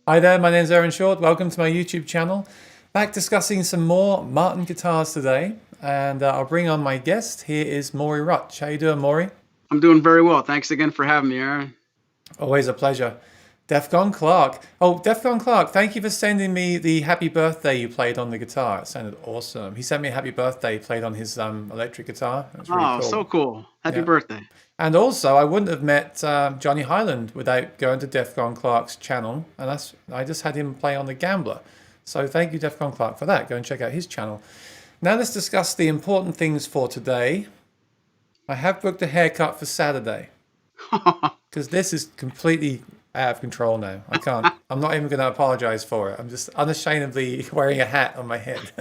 Hi there, my name's Aaron Short. Welcome to my YouTube channel. Back discussing some more Martin guitars today, and I'll bring on my guest. Here is Maury Rutch. How you doing, Maury? I'm doing very well. Thanks again for having me, Aaron. Always a pleasure. Defcon Clark. Oh, Defcon Clark, thank you for sending me the happy birthday you played on the guitar. It sounded awesome. He sent me a happy birthday played on his electric guitar. That's really Oh, cool. so cool. Happy Yeah. birthday. And also, I wouldn't have met Johnny Highland without going to Defcon Clark's channel, and I just had him play on the Gambler. So thank you, Defcon Clark, for that. Go and check out his channel. Now let's discuss the important things for today. I have booked a haircut for Saturday because this is completely out of control now. I can't. I'm not even going to apologize for it. I'm just unashamedly wearing a hat on my head.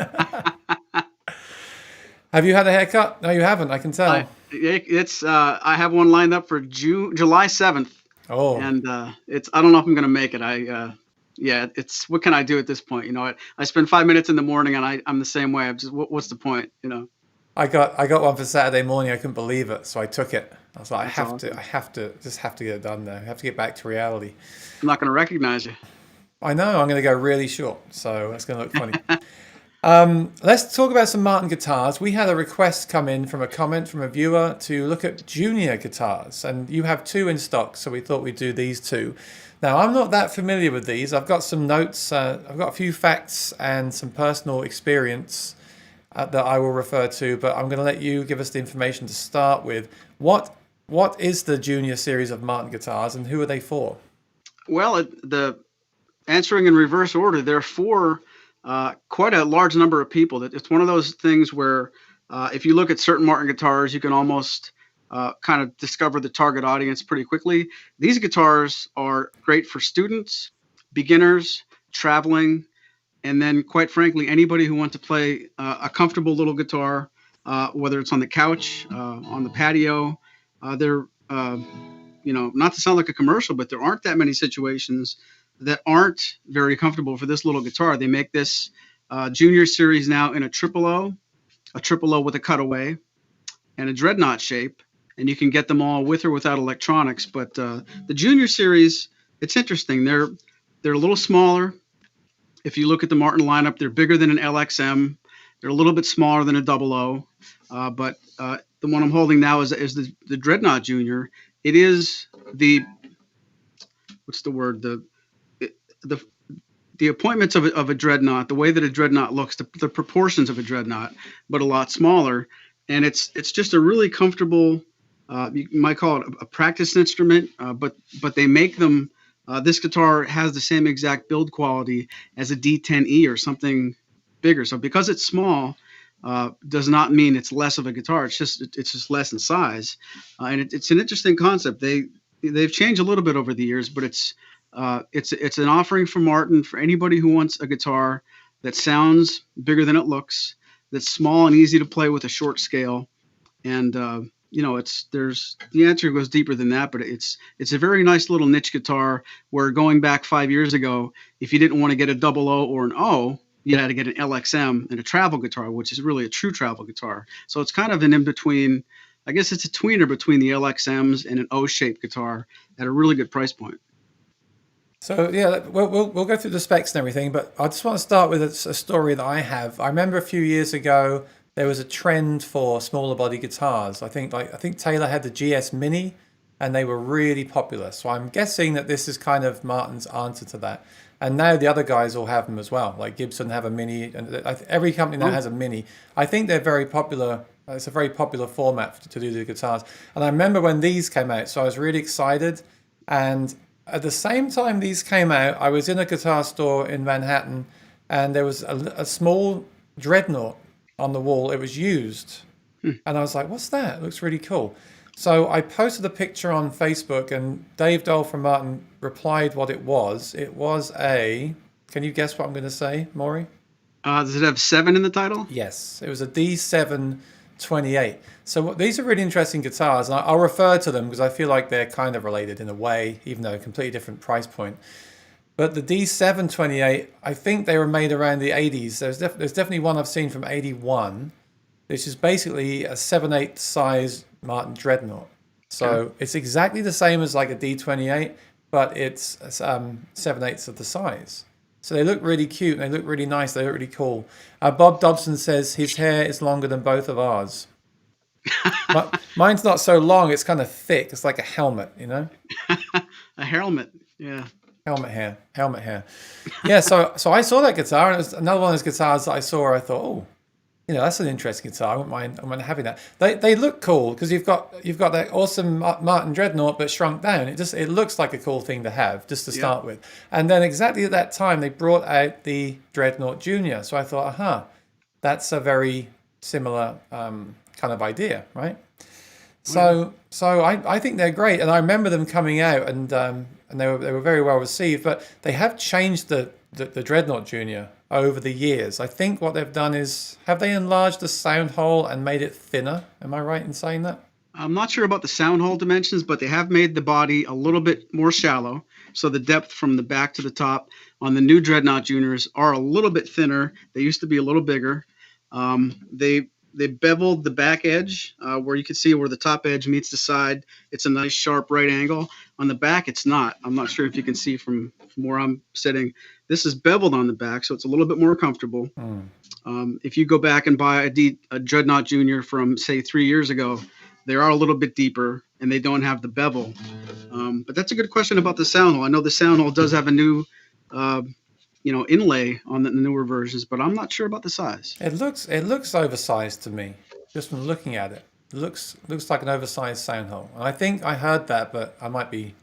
Have you had a haircut? No, you haven't. I can I tell. I have one lined up for July 7th, Oh. and it's I don't know if I'm gonna make it. Yeah, it's what can I do at this point? I spend 5 minutes in the morning, and I'm the same way. I'm just what's the point? I got one for Saturday morning. I couldn't believe it, so I took it. I was like, That's awesome. just have to get it done now. I have to get back to reality. I'm not gonna recognize you. I know I'm going to go really short, so it's going to look funny. Let's talk about some Martin guitars. We had a request come in from a comment from a viewer to look at junior guitars, and you have two in stock, so we thought we'd do these two. Now, I'm not that familiar with these. I've got some notes, I've got a few facts and some personal experience that I will refer to, but I'm going to let you give us the information to start with. What is the junior series of Martin guitars, and who are they for? Well, the answering in reverse order, there are for quite a large number of people. It's one of those things where if you look at certain Martin guitars, you can almost kind of discover the target audience pretty quickly. These guitars are great for students, beginners, traveling, and then, quite frankly, anybody who wants to play a comfortable little guitar, whether it's on the couch, on the patio. They're not to sound like a commercial, but there aren't that many situations that aren't very comfortable for this little guitar. They make this junior series now in a triple O with a cutaway, and a dreadnought shape, and you can get them all with or without electronics. But the junior series, it's interesting. They're a little smaller. If you look at the Martin lineup, they're bigger than an LXM. They're a little bit smaller than a double O, but the one I'm holding now is the Dreadnought Junior. It is the what's the word the the appointments of a dreadnought, the way that a dreadnought looks, the proportions of a dreadnought, but a lot smaller, and it's just a really comfortable. You might call it a practice instrument, but they make them. This guitar has the same exact build quality as a D10E or something bigger. So because it's small, does not mean it's less of a guitar. It's just less in size, and it's an interesting concept. They've changed a little bit over the years, but it's an offering from Martin for anybody who wants a guitar that sounds bigger than it looks, that's small and easy to play with a short scale, and it's there's the answer goes deeper than that, but it's a very nice little niche guitar. Where going back 5 years ago, if you didn't want to get a double O or an O, you had to get an LXM and a travel guitar, which is really a true travel guitar. So it's kind of an in between. I guess it's a tweener between the LXMs and an O-shaped guitar at a really good price point. So yeah, we'll go through the specs and everything, but I just want to start with a story that I have. I remember a few years ago there was a trend for smaller body guitars. I think Taylor had the GS Mini, and they were really popular. So I'm guessing that this is kind of Martin's answer to that. And now the other guys all have them as well. Like Gibson have a Mini, and every company now Oh, has a Mini. I think they're very popular. It's a very popular format to do the guitars. And I remember when these came out, so I was really excited. And at the same time these came out, I was in a guitar store in Manhattan, and there was a small dreadnought on the wall. It was used, and I was like, "What's that? It looks really cool." So I posted a picture on Facebook, and Dave Dole from Martin replied what it was. It was a. Can you guess what I'm going to say, Maury? does it have seven in the title? Yes, it was a D728. So these are really interesting guitars, and I'll refer to them because I feel like they're kind of related in a way, even though a completely different price point. But the D728, I think they were made around the 80s. There's definitely one I've seen from 81, which is basically a 7/8 size Martin Dreadnought. Okay. So it's exactly the same as like a D28, but it's 7/8 of the size. So they look really cute and they look really nice. They look really cool. Bob Dobson says his hair is longer than both of ours. Mine's not so long. It's kind of thick. It's like a helmet, you know? A helmet. Yeah. Helmet hair. Yeah, so I saw that guitar, and it was another one of those guitars that I saw. I thought, oh, that's an interesting guitar. I wouldn't mind having that. They look cool because you've got that awesome Martin Dreadnought, but shrunk down. It looks like a cool thing to have just to start with. And then exactly at that time, they brought out the Dreadnought Junior. So I thought, that's a very similar kind of idea, right? So I think they're great, and I remember them coming out, and they were very well received. But they have changed the Dreadnought Junior over the years. I think what they've done is, have they enlarged the sound hole and made it thinner? Am I right in saying that? I'm not sure about the sound hole dimensions, but they have made the body a little bit more shallow. So the depth from the back to the top on the new Dreadnought Juniors are a little bit thinner. They used to be a little bigger. They beveled the back edge where you can see where the top edge meets the side. It's a nice sharp right angle. On the back, it's not. I'm not sure if you can see from where I'm sitting. This is beveled on the back, so it's a little bit more comfortable. If you go back and buy a Dreadnought Junior from, say, 3 years ago, they are a little bit deeper and they don't have the bevel. But that's a good question about the sound hole. I know the sound hole does have a new inlay on the newer versions, but I'm not sure about the size. It looks oversized to me, just from looking at it. It looks like an oversized sound hole, and I think I heard that, but I might be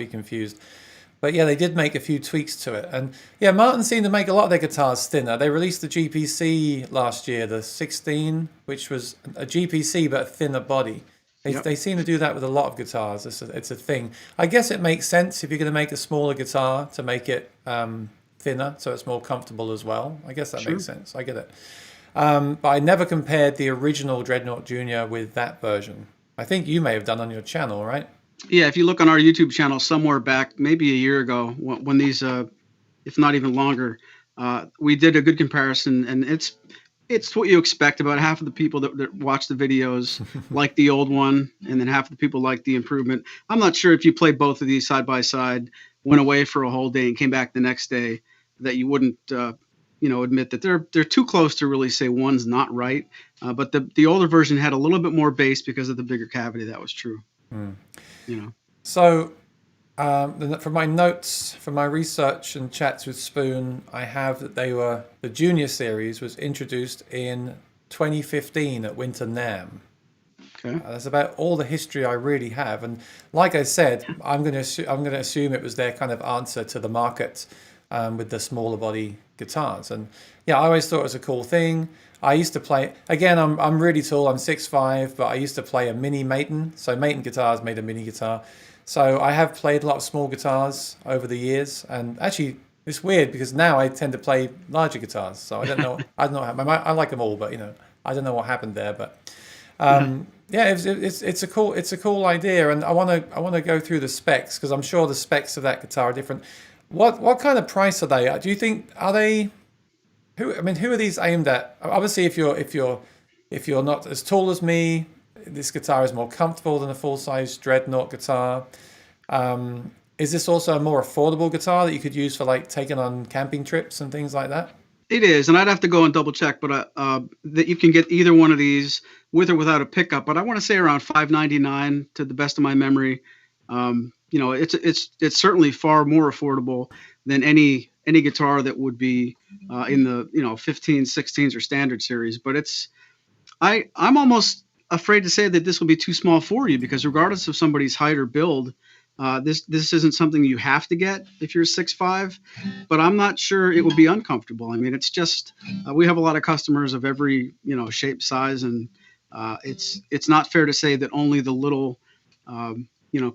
confused. But yeah, they did make a few tweaks to it, and yeah, Martin seemed to make a lot of their guitars thinner. They released the GPC last year, the 16, which was a GPC but a thinner body. They seem to do that with a lot of guitars. It's a thing. I guess it makes sense if you're going to make a smaller guitar to make it thinner, so it's more comfortable as well. I guess that makes sense. I get it. But I never compared the original Dreadnought Junior with that version. I think you may have done on your channel, right? Yeah, if you look on our YouTube channel somewhere back, maybe a year ago, when these, if not even longer, we did a good comparison, and it's what you expect. About half of the people that watch the videos like the old one, and then half of the people like the improvement. I'm not sure if you played both of these side by side, went away for a whole day, and came back the next day, that you wouldn't, admit that they're too close to really say one's not right. But the older version had a little bit more bass because of the bigger cavity. That was true. So, from my notes, from my research and chats with Spoon, I have that the Junior series was introduced in 2015 at Winter NAMM. Okay. That's about all the history I really have, and like I said, I'm going to assume it was their kind of answer to the market with the smaller body guitars. And yeah, I always thought it was a cool thing. I used to play, again, I'm really tall, I'm 6'5", but I used to play a mini Maton. So Maton Guitars made a mini guitar. So I have played a lot of small guitars over the years, and actually it's weird because now I tend to play larger guitars. So I don't know I like them all, but I don't know what happened there. But yeah, it's a cool idea, and I want to go through the specs because I'm sure the specs of that guitar are different. What kind of price are they? Do you think who are these aimed at? Obviously, if you're not as tall as me, this guitar is more comfortable than a full-size Dreadnought guitar. Is this also a more affordable guitar that you could use for like taking on camping trips and things like that? It is, and I'd have to go and double check, but that you can get either one of these with or without a pickup. But I want to say around $599 to the best of my memory. It's certainly far more affordable than any guitar that would be in the 15s, 16s or standard series. But I'm almost afraid to say that this will be too small for you, because regardless of somebody's height or build, this isn't something you have to get if you're 6'5", but I'm not sure it will be uncomfortable. I mean, it's just we have a lot of customers of every shape, size, and it's not fair to say that only the little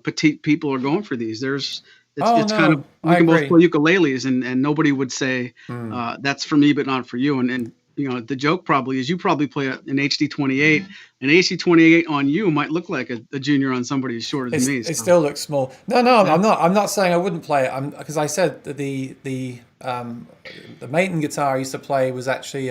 petite people are going for these. It's kind of, we can both play ukuleles, and nobody would say that's for me but not for you. And the joke probably is you probably play an HD28. An HD28 on you might look like a junior on somebody as short as me. It still looks small. No, I'm not saying I wouldn't play it. Because I said that the Maton guitar I used to play was actually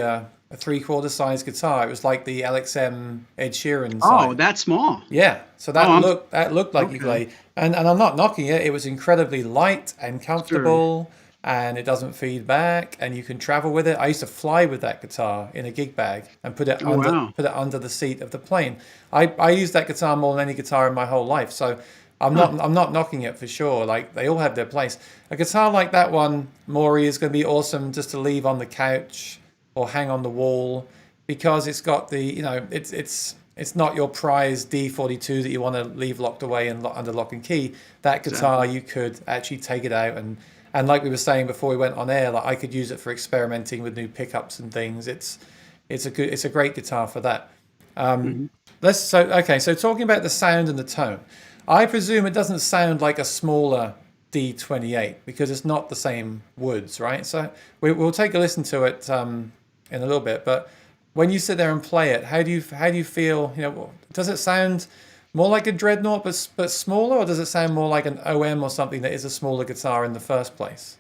a 3/4 size guitar. It was like the LXM Ed Sheeran Oh, size. that's small. Yeah, so Oh, that looked like okay. ukulele, and I'm not knocking it. It was incredibly light and Sure. comfortable, and it doesn't feed back, and you can travel with it. I used to fly with that guitar in a gig bag and Oh, wow. put it under the seat of the plane. I used that guitar more than any guitar in my whole life, so Huh. I'm not knocking it for sure. Like they all have their place. A guitar like that one, Maury, is going to be awesome just to leave on the couch or hang on the wall because it's got the it's not your prized D42 that you want to leave locked away and under lock and key. That guitar Exactly. you could actually take it out and like we were saying before we went on air, like I could use it for experimenting with new pickups and things. It's a great guitar for that. Hmm. So talking about the sound and the tone, I presume it doesn't sound like a smaller D28 because it's not the same woods, right? So we'll take a listen to it in a little bit. But when you sit there and play it, how do you feel? Does it sound more like a dreadnought but smaller, or does it sound more like an OM or something that is a smaller guitar in the first place?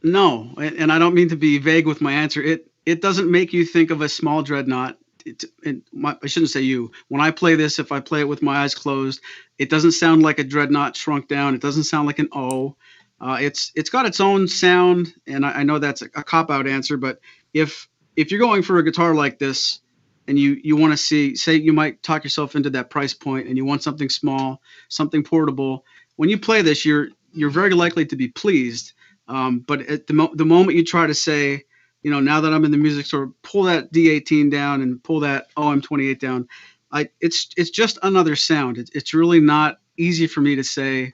No, and I don't mean to be vague with my answer. It doesn't make you think of a small dreadnought. I shouldn't say you. When I play this, if I play it with my eyes closed, it doesn't sound like a dreadnought shrunk down. It doesn't sound like an O. It's got its own sound, and I know that's a cop out answer, but if you're going for a guitar like this, and you want to say you might talk yourself into that price point, and you want something small, something portable. When you play this, you're very likely to be pleased. But at the moment you try to say, now that I'm in the music store, pull that D18 down and pull that OM28 down, it's just another sound. It's really not easy for me to say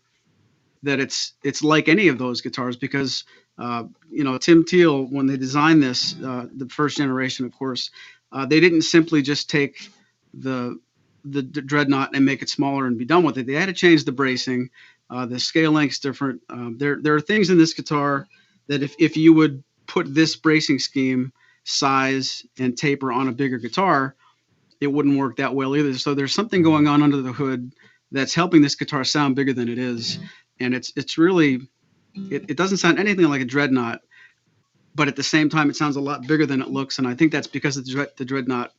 that it's like any of those guitars because Tim Teal, when they designed this, the first generation, of course, they didn't simply just take the the dreadnought and make it smaller and be done with it. They had to change the bracing. The scale length's different. There are things in this guitar that if you would put this bracing scheme, size, and taper on a bigger guitar, it wouldn't work that well either. So there's something going on under the hood that's helping this guitar sound bigger than it is, and it's really it doesn't sound anything like a dreadnought, but at the same time it sounds a lot bigger than it looks, and I think that's because of the dreadnought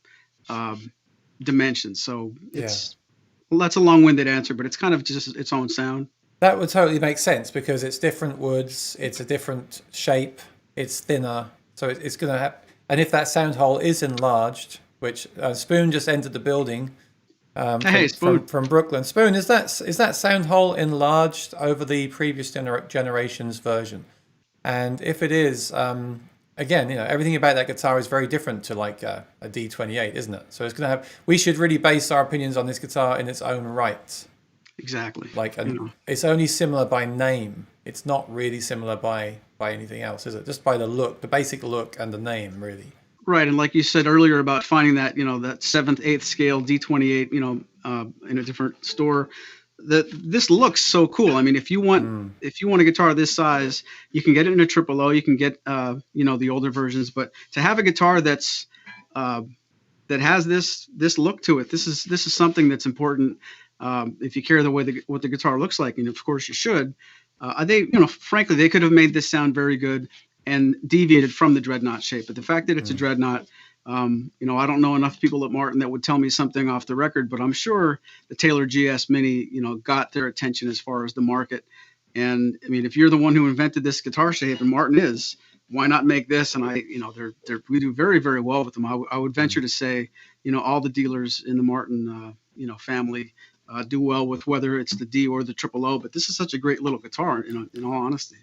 um, dimensions. So Yeah. that's a long-winded answer, but it's kind of just its own sound. That would totally make sense because it's different woods, it's a different shape, it's thinner, so it's going to have. And if that sound hole is enlarged, which Spoon just entered the building Hey, Spoon. from Brooklyn. Spoon, is that sound hole enlarged over the previous generation's version? And if it is, again, everything about that guitar is very different to like a D28, isn't it? So it's going to have. We should really base our opinions on this guitar in its own right. Exactly. Like, and it's only similar by name. It's not really similar by anything else, is it? Just by the look, the basic look, and the name, really. Right, and like you said earlier about finding that that seventh, eighth scale D28, in a different store, that this looks so cool. I mean, if you want a guitar this size, you can get it in a triple O. You can get the older versions, but to have a guitar uh, that has this look to it, this is something that's important. If you care what the guitar looks like, and of course you should. Frankly, they could have made this sound very good and deviated from the dreadnought shape. But the fact that it's a dreadnought, I don't know enough people at Martin that would tell me something off the record, but I'm sure the Taylor GS Mini, got their attention as far as the market. And I mean, if you're the one who invented this guitar shape, and Martin is, why not make this? And we do very, very well with them. I would venture to say, all the dealers in the Martin, family do well with whether it's the D or the triple O. But this is such a great little guitar, in all honesty.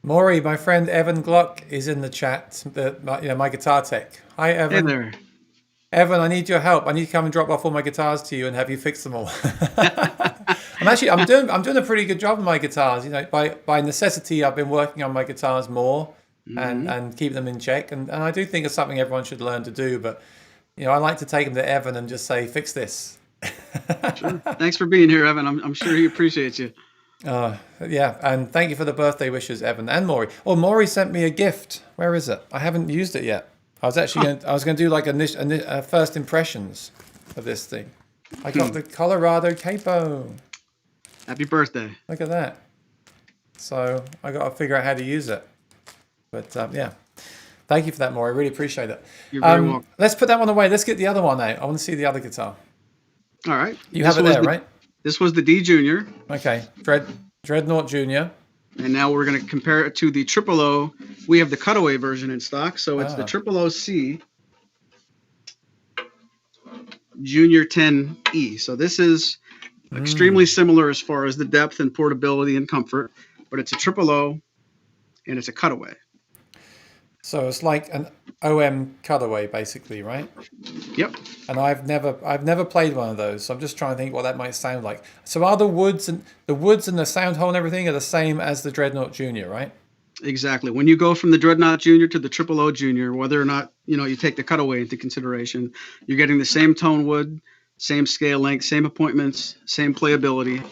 Maury, my friend Evan Gluck is in the chat. My guitar tech. Hi, Hey Evan. there. Evan, I need your help. I need to come and drop off all my guitars to you and have you fix them all. I'm doing a pretty good job on my guitars. By necessity, I've been working on my guitars more and keep them in check. And I do think it's something everyone should learn to do. But I like to take them to Evan and just say, fix this. Sure. Thanks for being here, Evan. I'm sure he appreciates you. Yeah, and thank you for the birthday wishes, Evan and Maury. Oh, Maury sent me a gift. Where is it? I haven't used it yet. I was actually going to do like a first impressions of this thing. I got the Colorado Capo. Happy birthday. Look at that. So I got to figure out how to use it. But yeah. Thank you for that, Maury. I really appreciate it. You're very welcome. Let's put that one away. Let's get the other one out. I want to see the other guitar. All right. You have it there, right? This was the D Junior. Okay. Dreadnought Junior. And now we're going to compare it to the Triple O. We have the cutaway version in stock, so it's the Triple OC Junior 10E. So this is extremely similar as far as the depth and portability and comfort, but it's a Triple O and it's a cutaway. So it's like an OM cutaway, basically, right? Yep. And I've never played one of those, so I'm just trying to think what that might sound like. So are the woods and the sound hole and everything are the same as the Dreadnought Junior, right? Exactly. When you go from the Dreadnought Junior to the Triple O Junior, whether or not you take the cutaway into consideration, you're getting the same tone wood, same scale length, same appointments, same playability.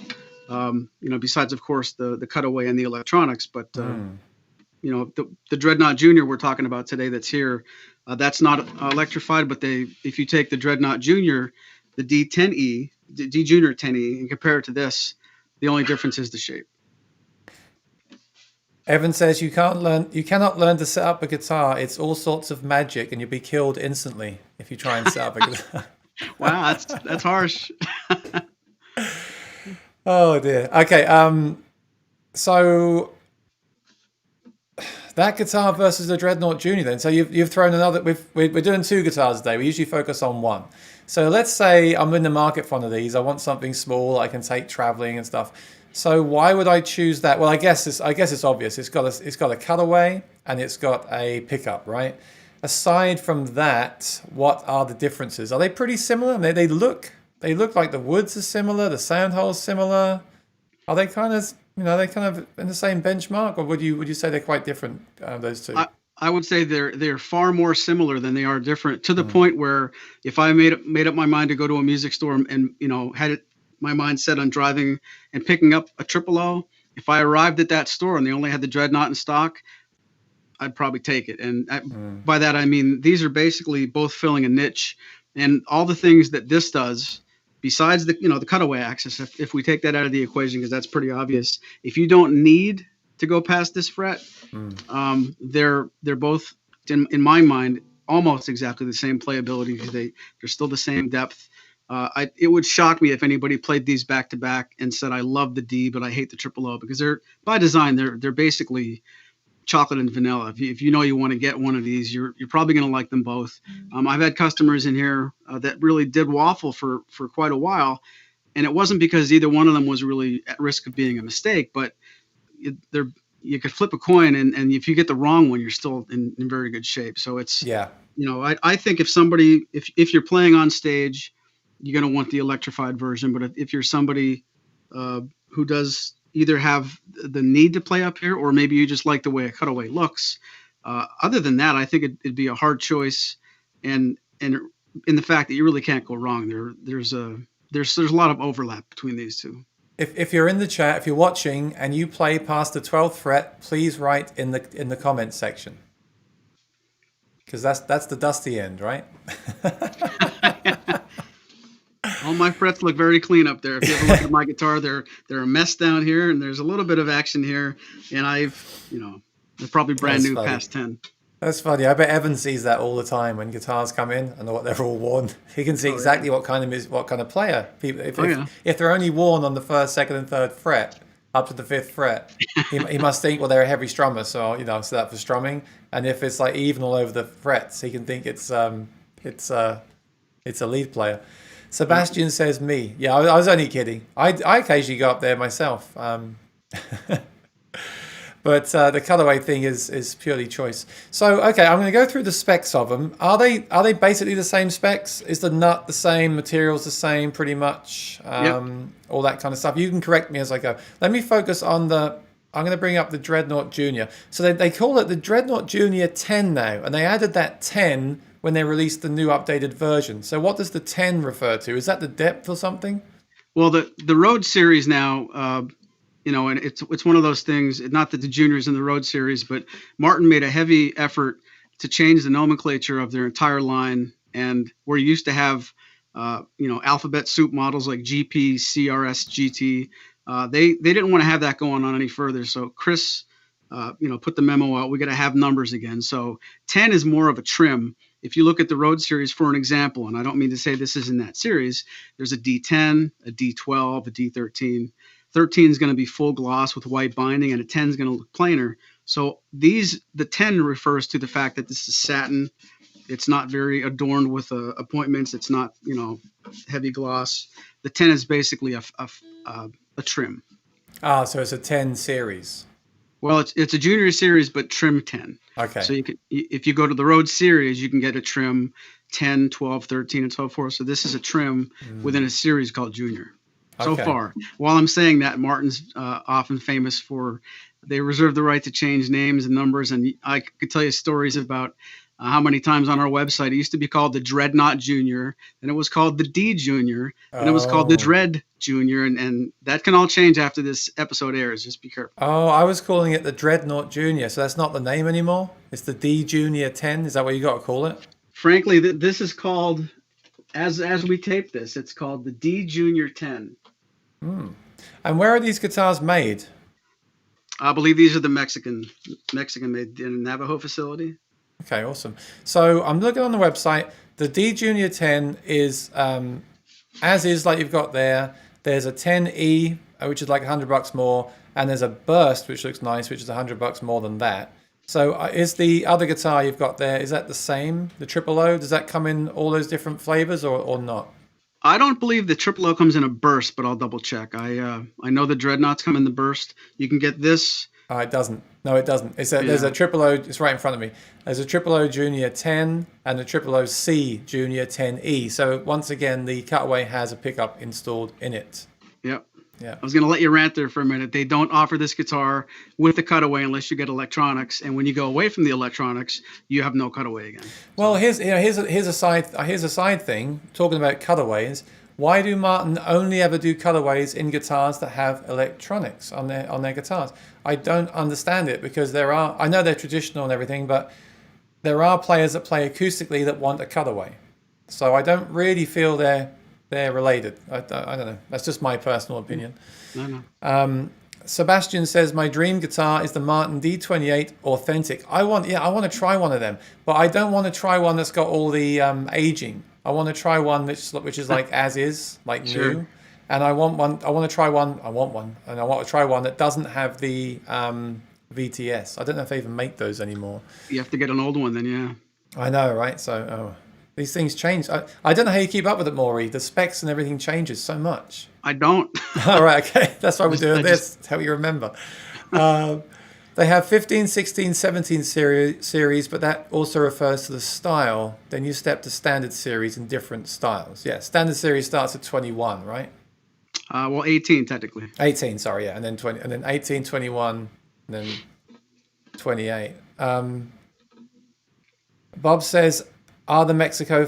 Besides of course the cutaway and the electronics, but the Dreadnought Junior we're talking about today that's here, that's not electrified, but if you take the Dreadnought Junior, the D Junior 10E, and compare it to this, the only difference is the shape. Evan says you cannot learn to set up a guitar. It's all sorts of magic, and you'll be killed instantly if you try and set up a guitar. Wow, that's harsh. Oh dear. Okay. So that guitar versus the Dreadnought Junior then. So you've thrown another. We're doing two guitars today. We usually focus on one. So let's say I'm in the market for one of these. I want something small I can take traveling and stuff. So why would I choose that? Well, I guess it's obvious. It's got a cutaway and it's got a pickup, right? Aside from that, what are the differences? Are they pretty similar? They look like the woods are similar. The sound hole's similar. Are they kind of in the same benchmark, or would you say they're quite different, those two? I would say they're far more similar than they are different, to the point where if I made up my mind to go to a music store and had my mind set on driving and picking up a Triple O, if I arrived at that store and they only had the Dreadnought in stock, I'd probably take it. And by that I mean these are basically both filling a niche, and all the things that this does, besides the cutaway axis, if we take that out of the equation, because that's pretty obvious, if you don't need to go past this fret, they're both in my mind almost exactly the same playability. They're still the same depth. It would shock me if anybody played these back to back and said I love the D but I hate the Triple O, because they're by design they're basically chocolate and vanilla. If you want to get one of these, you're probably going to like them both. I've had customers in here that really did waffle for quite a while, and it wasn't because either one of them was really at risk of being a mistake, but you could flip a coin, and if you get the wrong one, you're still in very good shape. So it's I think if you're playing on stage, you're going to want the electrified version. But if you're somebody who does either have the need to play up here, or maybe you just like the way a cutaway looks, other than that, I think it'd be a hard choice. And in the fact that you really can't go wrong, there's a lot of overlap between these two. If you're in the chat, if you're watching and you play past the 12th fret, please write in the comments section, because that's the dusty end, right? All my frets look very clean up there. If you ever look at my guitar, they're a mess down here, and there's a little bit of action here, and they're probably brand new past 10. That's funny. I bet Evan sees that all the time when guitars come in and they're all worn. He can see exactly what kind of player. If they're only worn on the first, second, and third fret up to the 5th fret, he must think, well, they're a heavy strummer, so set up for strumming. And if it's like even all over the frets, he can think it's a lead player. Sebastian says me. Yeah, I was only kidding. I occasionally go up there myself. But the cutaway thing is purely choice. So, okay, I'm going to go through the specs of them. Are they basically the same specs? Is the nut the same? Materials the same, pretty much? All that kind of stuff. You can correct me as I go. Let me focus on I'm going to bring up the Dreadnought Junior. So they call it the Dreadnought Junior 10 now, and they added that 10 when they released the new updated version. So what does the 10 refer to? Is that the depth or something? Well, the Road series now, and it's one of those things, not that the Junior's in the Road series, but Martin made a heavy effort to change the nomenclature of their entire line. And where you used to have, alphabet soup models like GP, CRS, GT, they didn't want to have that going on any further. So Chris put the memo out. We got to have numbers again. So 10 is more of a trim. If you look at the Road series, for an example, and I don't mean to say this is in that series, there's a D10, a D12, a D13. 13 is going to be full gloss with white binding, and a 10 is going to look plainer. So the 10 refers to the fact that this is satin. It's not very adorned with appointments. It's not, heavy gloss. The 10 is basically a trim. Ah, so it's a 10 series. Well, it's a junior series, but trim 10. Okay. So if you go to the Road series, you can get a trim 10, 12, 13, and so forth. So this is a trim within a series called junior. So far, while I'm saying that, Martin's often famous for they reserve the right to change names and numbers, and I could tell you stories about how many times on our website it used to be called the Dreadnought Junior, then it was called the D Junior, and it was called the Dread Junior, and that can all change after this episode airs. Just be careful. Oh, I was calling it the Dreadnought Junior, so that's not the name anymore? It's the D Junior 10? Is that what you got to call it? Frankly, this is called, as we tape this, it's called the D Junior 10. And where are these guitars made? I believe these are the Mexican made in a Navajo facility. Okay, awesome. So I'm looking on the website. The D Junior 10 is as is like you've got there. There's a 10E, which is like $100 more, and there's a Burst, which looks nice, which is $100 more than that. So is the other guitar you've got there, is that the same? The Triple O? Does that come in all those different flavors or not? I don't believe the Triple O comes in a Burst, but I'll double check. I know the Dreadnoughts come in the Burst. You can get this. It doesn't. No, it doesn't. There's a Triple O. It's right in front of me. There's a Triple O Junior 10 and a Triple O C Junior 10E. So once again, the Cutaway has a pickup installed in it. Yep. Yeah. I was going to let you rant there for a minute. They don't offer this guitar with the Cutaway unless you get electronics, and when you go away from the electronics, you have no Cutaway again. Well, here's a side thing. Talking about cutaways, why do Martin only ever do cutaways in guitars that have electronics on their guitars? I don't understand it, because I know they're traditional and everything, but there are players that play acoustically that want a cutaway. So I don't really feel they're related. I don't know. That's just my personal opinion. No. Sebastian says, my dream guitar is the Martin D28 Authentic. I want to try one of them, but I don't want to try one that's got all the aging. I want to try one which is like as is, like Sure. new. And I want to try one that doesn't have the VTS. I don't know if they even make those anymore. You have to get an old one then, yeah. I know, right? So these things change. I don't know how you keep up with it, Maury. The specs and everything changes so much. I don't. All right, okay. That's why we're doing this. That's how you remember. They have 15, 16, 17 series, but that also refers to the style. Then you step to standard series in different styles. Yeah, standard series starts at 21, right? 18 technically. 18, sorry, yeah. And then 20, and then 18, 21, and then 28. Bob says, is the Mexico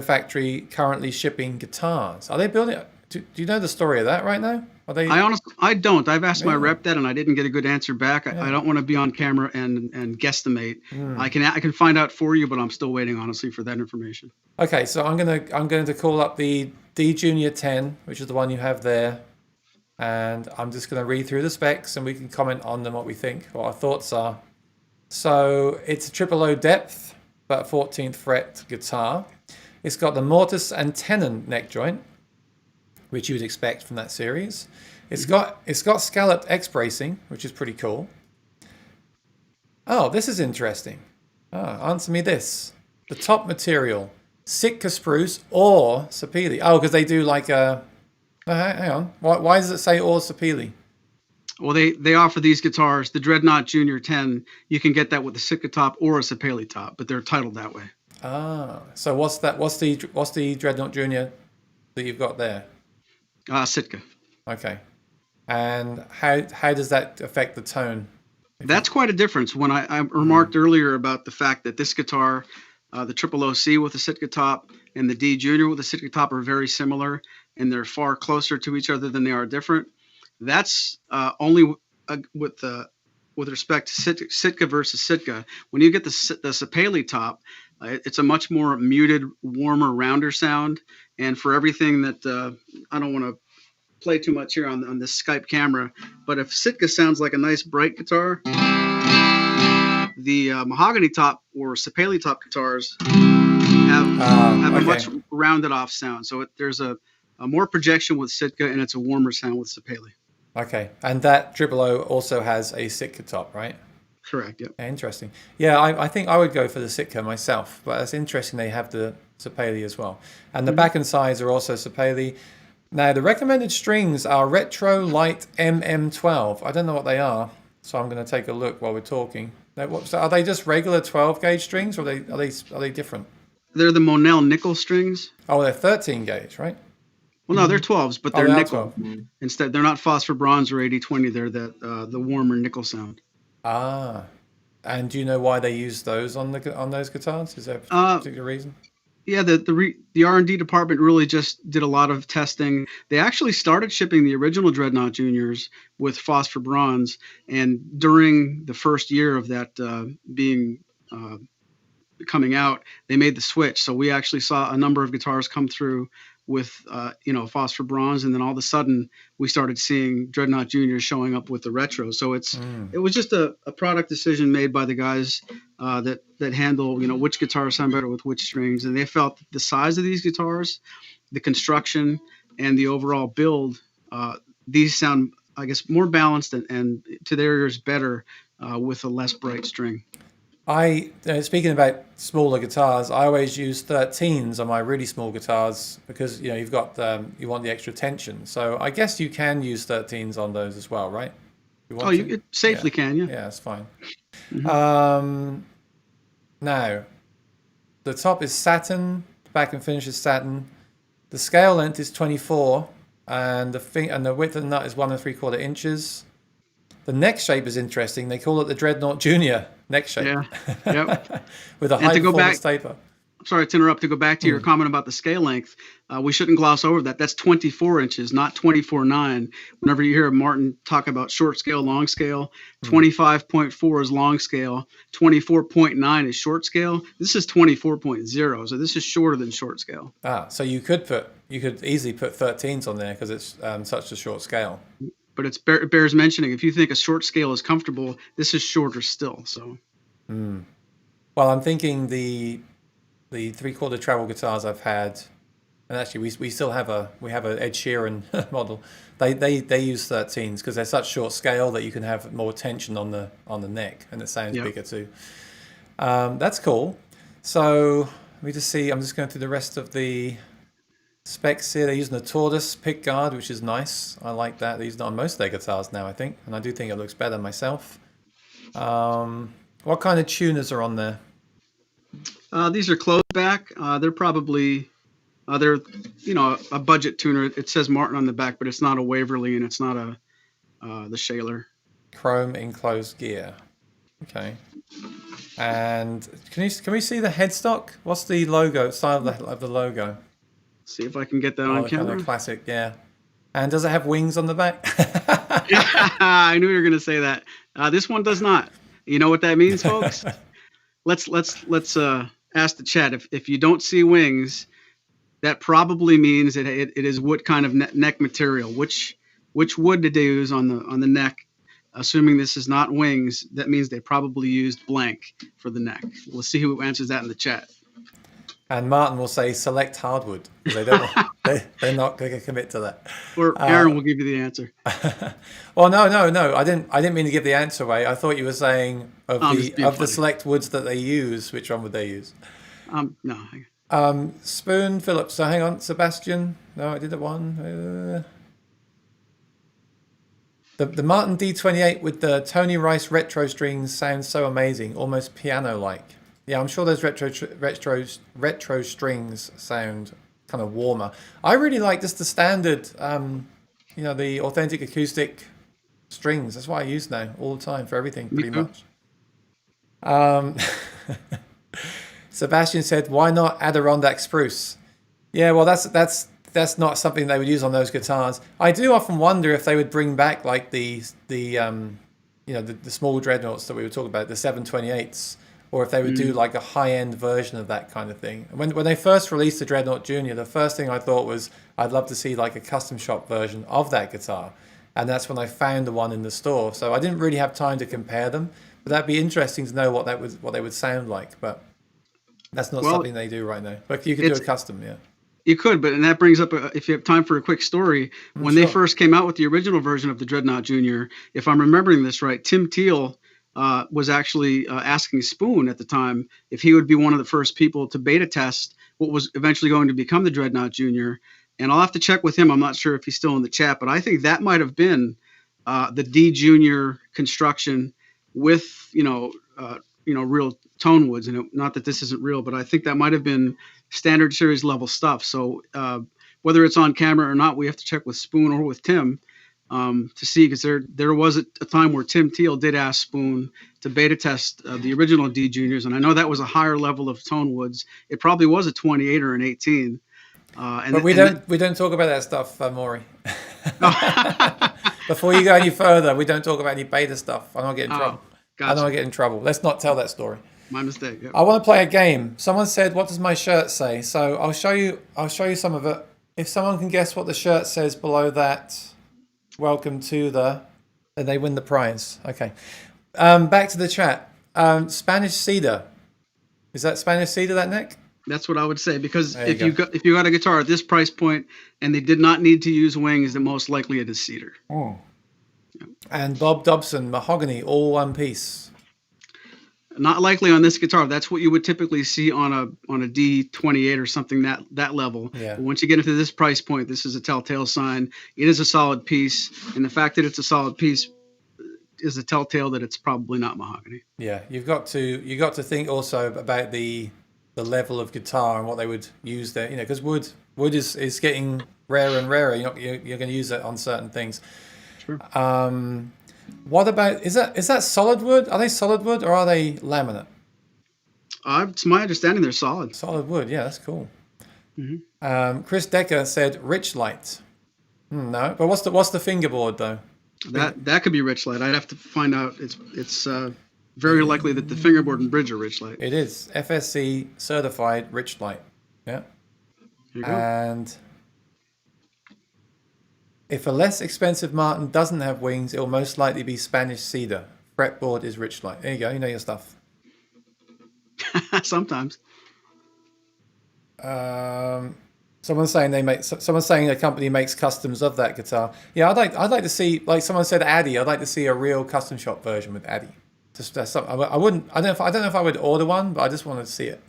factory currently shipping guitars? Are they building? Do you know the story of that right now? Are they? I don't. I've asked my Really? rep that, and I didn't get a good answer back. I don't want to be on camera and guesstimate. I can find out for you, but I'm still waiting, honestly, for that information. Okay, so I'm going to call up the D Junior 10, which is the one you have there, and I'm just going to read through the specs, and we can comment on them, what we think, what our thoughts are. So it's a Triple O depth, but 14th fret guitar. It's got the mortise and tenon neck joint, which you would expect from that series. It's got scalloped X bracing, which is pretty cool. Oh, this is interesting. Answer me this. The top material, Sitka spruce or sapele. Oh, because they do like a... hang on. Why does it say or sapele? Well, they offer these guitars, the Dreadnought Junior 10. You can get that with a Sitka top or a sapele top, but they're titled that way. So what's that? What's the Dreadnought Junior that you've got there? Sitka. Okay. And how does that affect the tone? That's quite a difference. When I remarked earlier about the fact that this guitar, the Triple OC with the Sitka top and the D Junior with the Sitka top are very similar, and they're far closer to each other than they are different. That's only with respect to Sitka versus Sitka. When you get the sapele top, it's a much more muted, warmer, rounder sound. And for everything that I don't want to play too much here on this Skype camera, but if Sitka sounds like a nice bright guitar, the mahogany top or sapele top guitars have a Okay. much rounded off sound. So there's a more projection with Sitka, and it's a warmer sound with sapele. Okay. And that Triple O also has a Sitka top, right? Correct. Yep. Interesting. Yeah, I think I would go for the Sitka myself, but that's interesting they have the sapele as well. And the back and sides are also sapele. Now, the recommended strings are Retro Light MM12. I don't know what they are, so I'm going to take a look while we're talking. Now, so are they just regular 12 gauge strings, or are they different? They're the Monel nickel strings. Oh, they're 13 gauge, right? Well, no, they're 12s, but Oh, they're they are nickel. 12. Instead, they're not phosphor bronze or 80/20. They're the warmer nickel sound. Ah, and do you know why they use those on those guitars? Is there a Uh, particular reason? yeah, the R&D department really just did a lot of testing. They actually started shipping the original Dreadnought Juniors with phosphor bronze, and during the first year of that being coming out, they made the switch. So we actually saw a number of guitars come through with phosphor bronze, and then all of a sudden we started seeing Dreadnought Juniors showing up with the retro. So it was just a product decision made by the guys that handle which guitars sound better with which strings, and they felt the size of these guitars, the construction, and the overall build, these sound, I guess, more balanced and to their ears better with a less bright string. Speaking about smaller guitars, I always use 13s on my really small guitars because you've got you want the extra tension. So I guess you can use 13s on those as well, right? You safely can, yeah. Yeah, that's fine. Mm-hmm. Now, the top is satin, back and finish is satin. The scale length is 24, and the width of the nut is 1 3/4 inches. The neck shape is interesting. They call it the Dreadnought Junior neck shape. Yeah. Yep. With a high performance taper. Sorry to interrupt. To go back to your comment about the scale length, we shouldn't gloss over that. That's 24 inches, not 24.9. Whenever you hear Martin talk about short scale, long scale, 25.4 is long scale, 24.9 is short scale. This is 24.0, so this is shorter than short scale. So you could easily put 13s on there because it's such a short scale. But it bears mentioning, if you think a short scale is comfortable, this is shorter still. So, well, I'm thinking the 3/4 travel guitars I've had, and actually we still have an Ed Sheeran model. They use 13s because they're such short scale that you can have more tension on the neck, and it sounds bigger too. That's cool. So let me just see. I'm just going through the rest of the specs here. They're using a tortoise pick guard, which is nice. I like that. They're using it on most of their guitars now, I think, and I do think it looks better myself. What kind of tuners are on there? These are closed back. They're probably they're a budget tuner. It says Martin on the back, but it's not a Waverly and it's not the Shaler. Chrome enclosed gear. Okay. And can we see the headstock? What's the logo style of the logo? See if I can get that on camera. Kind of classic, yeah. And does it have wings on the back? I knew you were going to say that. This one does not. You know what that means, folks? Let's ask the chat. If you don't see wings, that probably means that it is what kind of neck material. Which wood did they use on the neck? Assuming this is not wings, that means they probably used blank for the neck. We'll see who answers that in the chat. And Martin will say select hardwood. They don't. They're not going to commit to that. Or Aaron will give you the answer. Well, no. I didn't mean to give the answer away. I thought you were saying of the select woods that they use. Which one would they use? No. Spoon Phillips. So hang on, Sebastian. No, I did the one. The Martin D28 with the Tony Rice retro strings sounds so amazing, almost piano-like. Yeah, I'm sure those retro strings sound kind of warmer. I really like just the standard, the authentic acoustic strings. That's what I use now all the time for everything, pretty much. Sebastian said, "Why not Adirondack spruce?" Yeah, well, that's not something they would use on those guitars. I do often wonder if they would bring back like the small dreadnoughts that we were talking about, the 728s. or if they would do like a high-end version of that kind of thing. When they first released the Dreadnought Junior, the first thing I thought was I'd love to see like a custom shop version of that guitar, and that's when I found the one in the store. So I didn't really have time to compare them, but that'd be interesting to know what they would sound like. But that's not something they do right now. But you could do a custom, yeah. You could, and that brings up, if you have time for a quick story, when they first came out with the original version of the Dreadnought Junior, if I'm remembering this right, Tim Teal was actually asking Spoon at the time if he would be one of the first people to beta test what was eventually going to become the Dreadnought Junior. And I'll have to check with him. I'm not sure if he's still in the chat, but I think that might have been the D Junior construction with, real tone woods. And not that this isn't real, but I think that might have been standard series level stuff. So whether it's on camera or not, we have to check with Spoon or with Tim to see, because there was a time where Tim Teal did ask Spoon to beta test the original D Juniors, and I know that was a higher level of tone woods. It probably was a 28 or an 18. But we don't talk about that stuff, Maury. Before you go any further, we don't talk about any beta stuff. I don't get in trouble. Gotcha. I don't get in trouble. Let's not tell that story. My mistake. Yep. I want to play a game. Someone said, "What does my shirt say?" So I'll show you some of it. If someone can guess what the shirt says below that, welcome to then they win the prize. Okay. Back to the chat. Spanish cedar. Is that Spanish cedar, that neck? That's what I would say, because if you got a guitar at this price point and they did not need to use wings, then most likely it is cedar. Oh. Yeah. And Bob Dobson, mahogany, all one piece. Not likely on this guitar. That's what you would typically see on a D28 or something that level. Yeah. But once you get into this price point, this is a telltale sign. It is a solid piece, and the fact that it's a solid piece is a telltale that it's probably not mahogany. Yeah, you got to think also about the level of guitar and what they would use there. Because wood is getting rarer and rarer. You're going to use it on certain things. Sure. What about, is that solid wood? Are they solid wood or are they laminate? It's my understanding they're solid. Solid wood, yeah, that's cool. Mm-hmm. Chris Decker said Richlite. No, but what's the fingerboard though? That could be Richlite. I'd have to find out. It's very likely that the fingerboard and bridge are Richlite. It is FSC certified Richlite. Yeah. There you go. And if a less expensive Martin doesn't have wings, it will most likely be Spanish cedar. Fretboard is Richlite. There you go. You know your stuff. Sometimes. Someone's saying a company makes customs of that guitar. Yeah, I'd like to see, like someone said, Addy. I'd like to see a real custom shop version with Addy. Just something. I don't know if I would order one, but I just want to see it.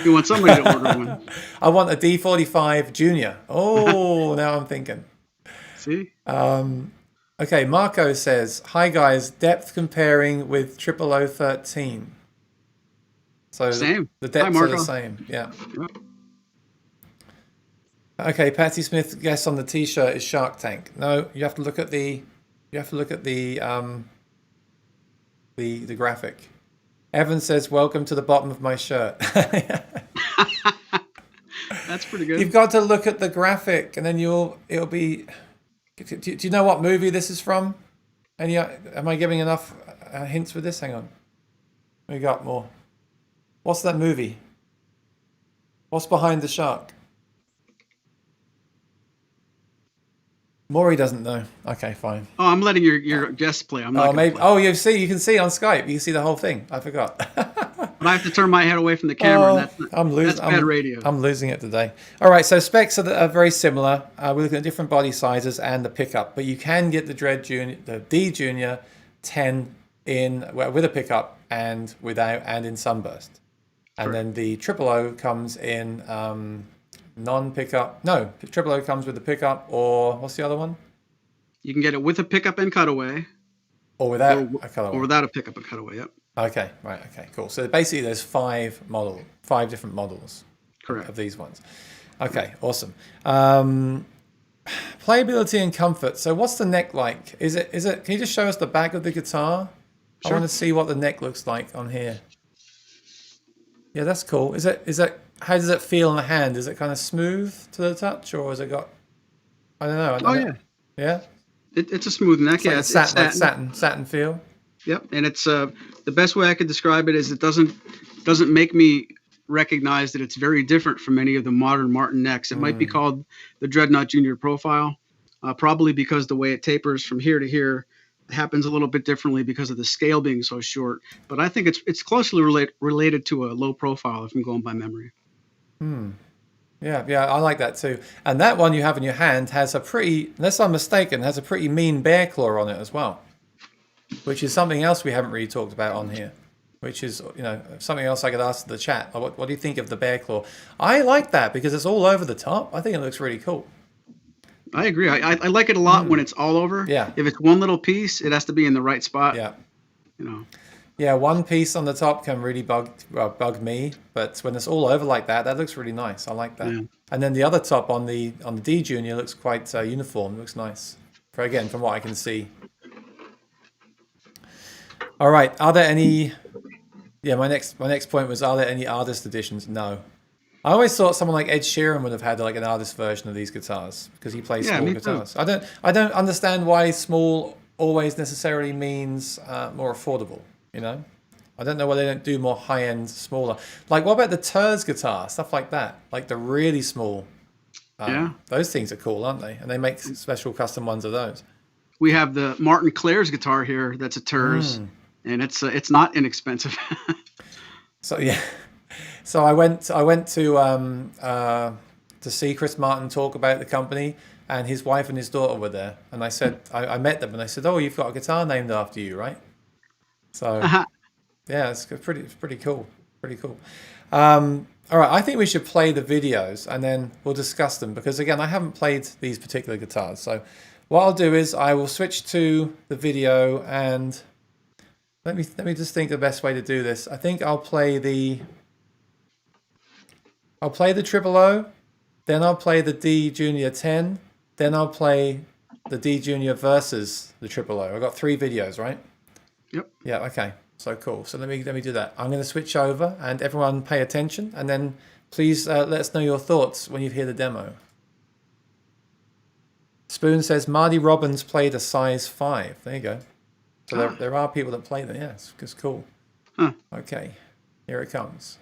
You want somebody to order one? I want a D45 Junior. Oh, now I'm thinking. See? Okay, Marco says, "Hi guys, depth comparing with 0013." So same. The depths are the same. Yeah. Yep. Okay, Patty Smith guess on the T-shirt is Shark Tank. No, you have to look at the graphic. Evan says, "Welcome to the bottom of my shirt." That's pretty good. You've got to look at the graphic, and then it'll be. Do you know what movie this is from? Am I giving enough hints with this? Hang on. We got more. What's that movie? What's behind the shark? Maury doesn't know. Okay, fine. Oh, I'm letting your guest play. I'm not. Maybe. Oh, you can see on Skype. You can see the whole thing. I forgot. But I have to turn my head away from the camera. That's bad radio. I'm losing it today. All right, so specs are very similar. We're looking at different body sizes and the pickup, but you can get the D Junior 10 with a pickup and without, and in sunburst. And then the 000 comes in non-pickup. No, 000 comes with the pickup, or what's the other one? You can get it with a pickup and cutaway. Or without a cutaway. Or without a pickup and cutaway, yep. Okay, right, okay, cool. So basically there's five different models. Correct. Of these ones. Okay, awesome. Playability and comfort. So what's the neck like? Is it can you just show us the back of the guitar? Sure. I want to see what the neck looks like on here. Yeah, that's cool. Is it how does it feel in the hand? Is it kind of smooth to the touch, or has it got I don't know. Yeah. Yeah? It's a smooth neck. It's like satin feel. Yep, and it's the best way I could describe it is it doesn't make me recognize that it's very different from any of the modern Martin necks. It might be Mm. called the Dreadnought Junior profile, probably because the way it tapers from here to here happens a little bit differently because of the scale being so short. But I think it's closely related to a low profile if I'm going by memory. Yeah, yeah, I like that too. And that one you have in your hand has a pretty, unless I'm mistaken, has a pretty mean bear claw on it as well, which is something else we haven't really talked about on here, which is, something else I could ask the chat. What do you think of the bear claw? I like that because it's all over the top. I think it looks really cool. I agree. I like it a lot when it's all over. Yeah. If it's one little piece, it has to be in the right spot. Yeah. You know. Yeah, one piece on the top can really bug me, but when it's all over like that, that looks really nice. I like that. Yeah. And then the other top on the D Junior looks quite uniform. Looks nice. Again, from what I can see. All right. Are there any? Yeah, my next point was: are there any artist editions? No. I always thought someone like Ed Sheeran would have had like an artist version of these guitars because he plays Yeah, small me too. guitars. I don't understand why small always necessarily means more affordable. I don't know why they don't do more high end, smaller. Like what about the Turs guitar, stuff like that, like the really small. Yeah. Those things are cool, aren't they? And they make special custom ones of those. We have the Martin Claire's guitar here. That's a Turs, and it's not inexpensive. So yeah, so I went to see Chris Martin talk about the company, and his wife and his daughter were there, and I said I met them, and I said, "Oh, you've got a guitar named after you, right?" So yeah, it's pretty cool, pretty cool. All right, I think we should play the videos and then we'll discuss them because again, I haven't played these particular guitars. So what I'll do is I will switch to the video and let me just think the best way to do this. I think I'll play the Triple O, then I'll play the D Junior 10, then I'll play the D Junior versus the Triple O. I've got 3 videos, right? Yep. Yeah, okay. So cool. So let me do that. I'm going to switch over and everyone pay attention and then please let us know your thoughts when you hear the demo. Spoon says Marty Robbins played a size 5. There you go. So there are people that play them. Yeah, it's cool. Huh. Okay, here it comes.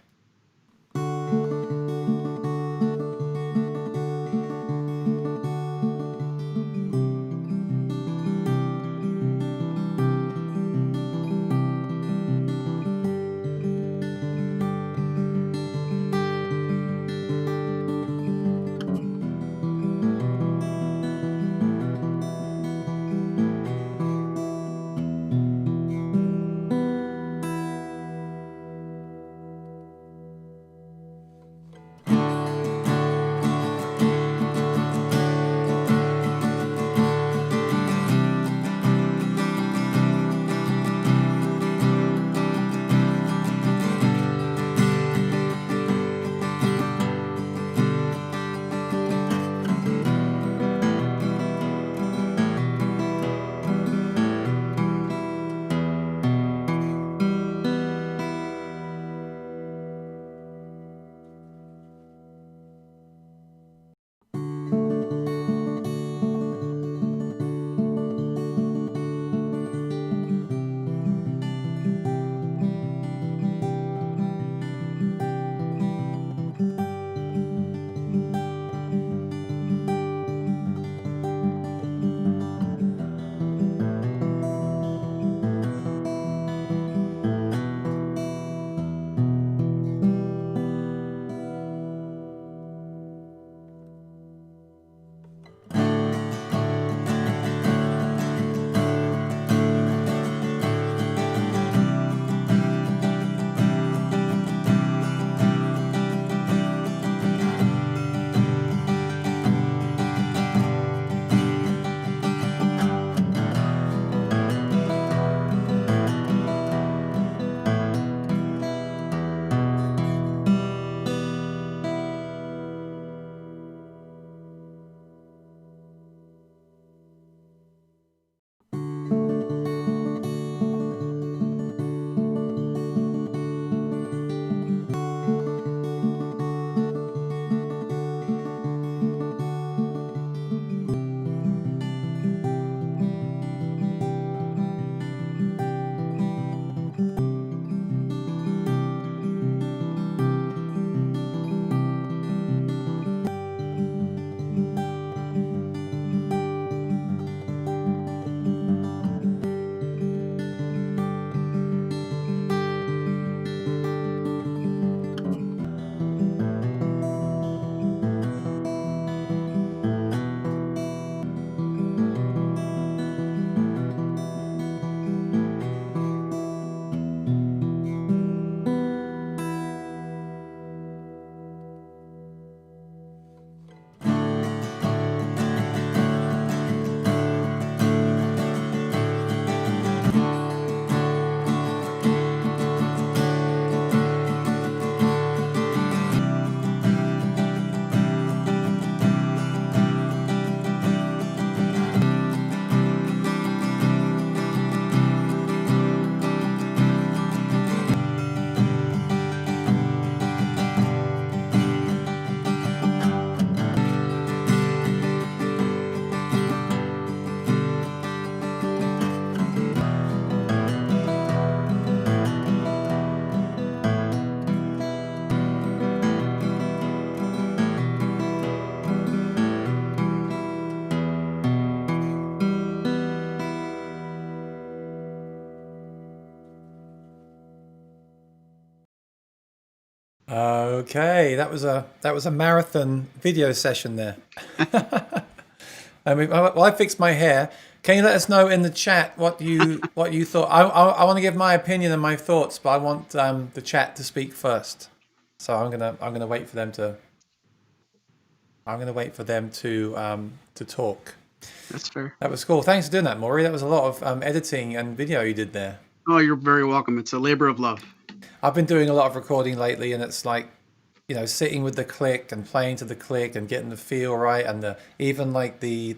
Okay, that was a marathon video session there. I mean, well, I fixed my hair. Can you let us know in the chat what you thought? I want to give my opinion and my thoughts, but I want the chat to speak first. So I'm gonna wait for them to to talk. That's fair. That was cool. Thanks for doing that, Maury. That was a lot of editing and video you did there. Oh, you're very welcome. It's a labor of love. I've been doing a lot of recording lately, and it's like, you know, sitting with the click and playing to the click and getting the feel right, and even like the